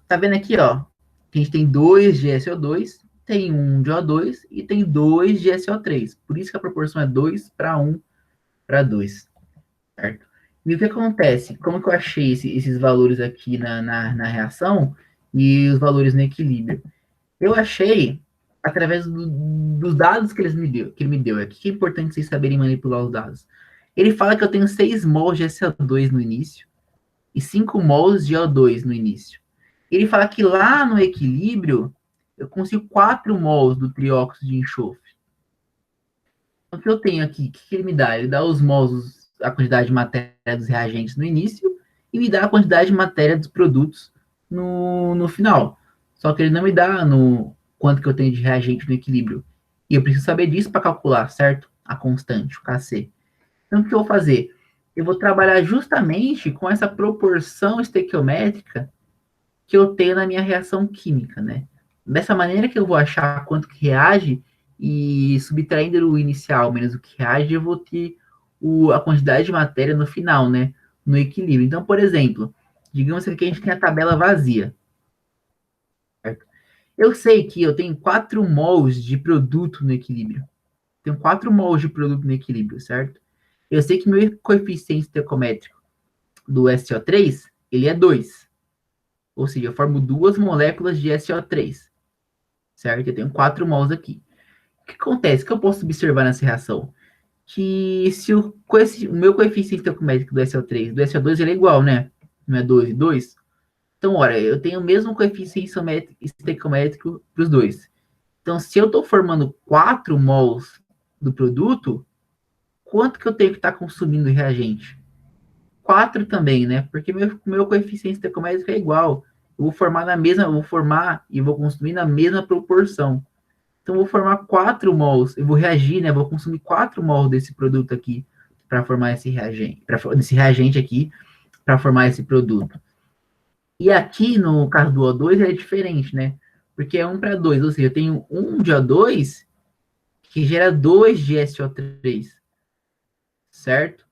Tá vendo aqui, ó, que a gente tem 2 de SO2, tem 1 de O2 e tem 2 de SO3. Por isso que a proporção é 2 para 1 para 2, certo? E o que acontece? Como que eu achei esses valores aqui na reação e os valores no equilíbrio? Eu achei através dos dados que ele me deu. Aqui que é importante vocês saberem manipular os dados. Ele fala que eu tenho 6 mols de SO2 no início e 5 mols de O2 no início. Ele fala que lá no equilíbrio eu consigo 4 mols do trióxido de enxofre. Então, o que eu tenho aqui? O que ele me dá? Ele dá os mols, a quantidade de matéria dos reagentes no início e me dá a quantidade de matéria dos produtos no final. Só que ele não me dá no quanto que eu tenho de reagente no equilíbrio. E eu preciso saber disso para calcular, certo? A constante, o Kc. Então, o que eu vou fazer? Eu vou trabalhar justamente com essa proporção estequiométrica que eu tenho na minha reação química, né? Dessa maneira que eu vou achar quanto que reage e subtraindo o inicial menos o que reage, eu vou ter a quantidade de matéria no final, né? No equilíbrio. Então, por exemplo, digamos que aqui a gente tem a tabela vazia. Certo? Eu sei que eu tenho 4 mols de produto no equilíbrio. Tenho 4 mols de produto no equilíbrio, certo? Eu sei que meu coeficiente estequiométrico do SO3, ele é 2. Ou seja, eu formo 2 moléculas de SO3. Certo? Eu tenho 4 mols aqui. O que acontece? O que eu posso observar nessa reação? Que se o meu coeficiente estequiométrico do SO3 do SO2 ele é igual, né? Não é 2 e 2? Então, olha, eu tenho o mesmo coeficiente estequiométrico para os dois. Então, se eu estou formando 4 mols do produto, quanto que eu tenho que estar consumindo reagente? 4 também, né? Porque meu coeficiente estequiométrico é igual. Eu vou formar e vou consumir na mesma proporção. Então, eu vou formar 4 mols. Eu vou reagir, né? Vou consumir 4 mols desse produto aqui para formar esse reagente aqui para formar esse produto. E aqui, no caso do O2, é diferente, né? Porque é 1 para 2, ou seja, eu tenho 1 de O2 que gera 2 de SO3, certo?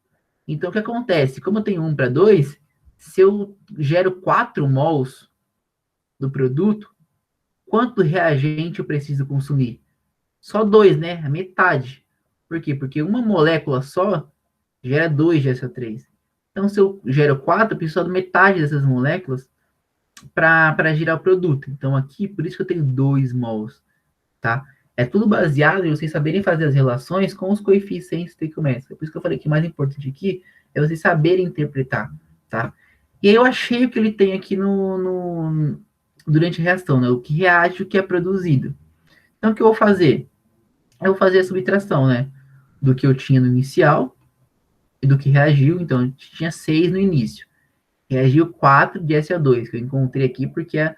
Então, o que acontece? Como eu tenho 1 para 2, se eu gero 4 mols do produto, quanto reagente eu preciso consumir? Só 2, né? A metade. Por quê? Porque uma molécula só gera 2 de SO3. Então, se eu gero 4, eu preciso de metade dessas moléculas para girar o produto. Então, aqui, por isso que eu tenho 2 mols, tá? É tudo baseado em vocês saberem fazer as relações com os coeficientes estequiométricos. Por isso que eu falei que o mais importante aqui é vocês saberem interpretar, tá? E aí eu achei o que ele tem aqui durante a reação, né? O que reage, o que é produzido. Então, o que eu vou fazer? Eu vou fazer a subtração, né? Do que eu tinha no inicial e do que reagiu. Então, eu tinha 6 no início. Reagiu 4 de SO2, que eu encontrei aqui porque a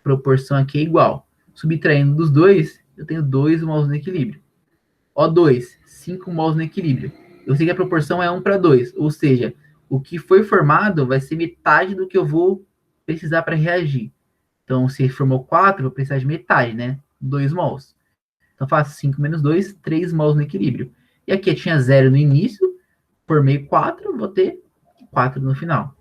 proporção aqui é igual. Subtraindo dos dois, eu tenho 2 mols no equilíbrio. O2, 5 mols no equilíbrio. Eu sei que a proporção é 1 para 2, ou seja, o que foi formado vai ser metade do que eu vou precisar para reagir. Então, se formou 4, eu vou precisar de metade, né? 2 mols. Então, faço 5 menos 2, 3 mols no equilíbrio. E aqui eu tinha 0 no início, formei 4, vou ter 4 no final.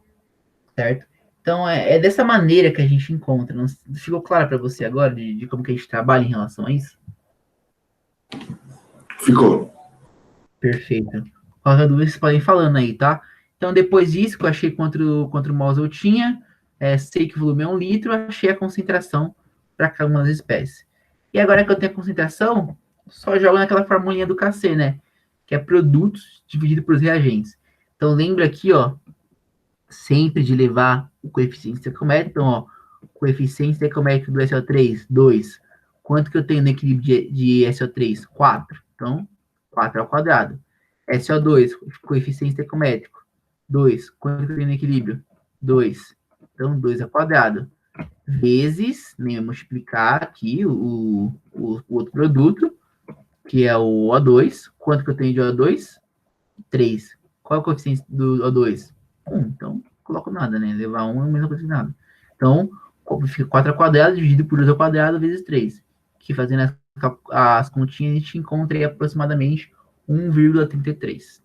Certo? Então, é dessa maneira que a gente encontra. Não ficou claro para você agora de como que a gente trabalha em relação a isso? Ficou. Perfeito. Qualquer dúvida, vocês podem ir falando aí, tá? Então, depois disso, que eu achei quanto mols eu tinha, sei que o volume é 1 litro, achei a concentração para cada uma das espécies. E agora que eu tenho a concentração, só jogo naquela formulinha do Kc, né? Que é produtos dividido por reagentes. Então, lembra aqui, ó, sempre de levar o coeficiente estequiométrico. Então, ó, coeficiente estequiométrico do SO3, 2. Quanto que eu tenho no equilíbrio de SO3? 4. Então, 4 ao quadrado. SO2, coeficiente estequiométrico, 2. Quanto que eu tenho no equilíbrio? 2. Então, 2 ao quadrado. Vezes, né, multiplicar aqui o outro produto, que é o O2. Quanto que eu tenho de O2? 3. Qual é o coeficiente do O2? 1. Então, coloco nada, né? Levar 1 é a mesma coisa que nada. Então, fica 4 ao quadrado dividido por 2 ao quadrado vezes 3. Que fazendo as continhas, a gente encontra aí aproximadamente 1,33.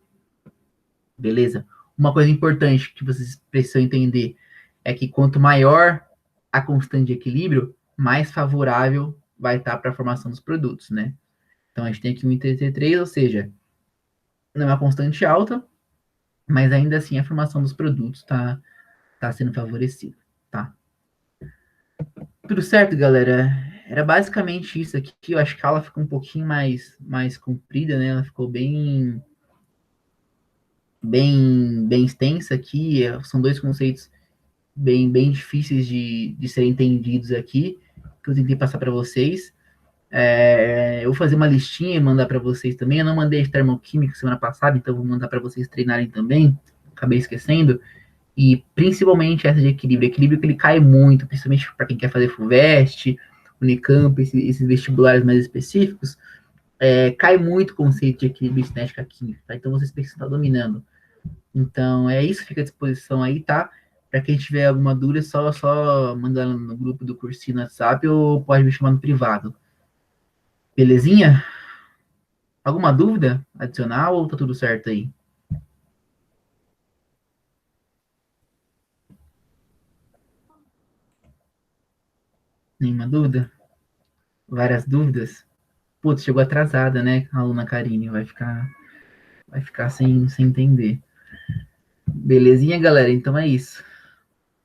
Beleza? Uma coisa importante que vocês precisam entender é que quanto maior a constante de equilíbrio, mais favorável vai estar para a formação dos produtos, né? Então, a gente tem aqui 1,33, ou seja, não é uma constante alta, mas ainda assim a formação dos produtos está sendo favorecida, tá? Tudo certo, galera? Era basicamente isso aqui. Eu acho que a aula ficou um pouquinho mais comprida, né? Ela ficou bem extensa aqui. São dois conceitos bem difíceis de serem entendidos aqui, que eu tentei passar para vocês. Eu vou fazer uma listinha e mandar para vocês também. Eu não mandei de termoquímica semana passada, então vou mandar para vocês treinarem também. Acabei esquecendo. E principalmente essa de equilíbrio. Equilíbrio que ele cai muito, principalmente para quem quer fazer FUVEST, Unicamp, esses vestibulares mais específicos. Cai muito o conceito de equilíbrio e cinética química, tá? Então vocês precisam estar dominando. Então é isso, fica à disposição aí, tá? Para quem tiver alguma dúvida, só mandar no grupo do cursinho no WhatsApp ou pode me chamar no privado. Belezinha? Alguma dúvida adicional ou tá tudo certo aí? Nenhuma dúvida? Várias dúvidas? Putz, chegou atrasada, né? A aluna Karine vai ficar sem entender. Belezinha, galera? Então é isso.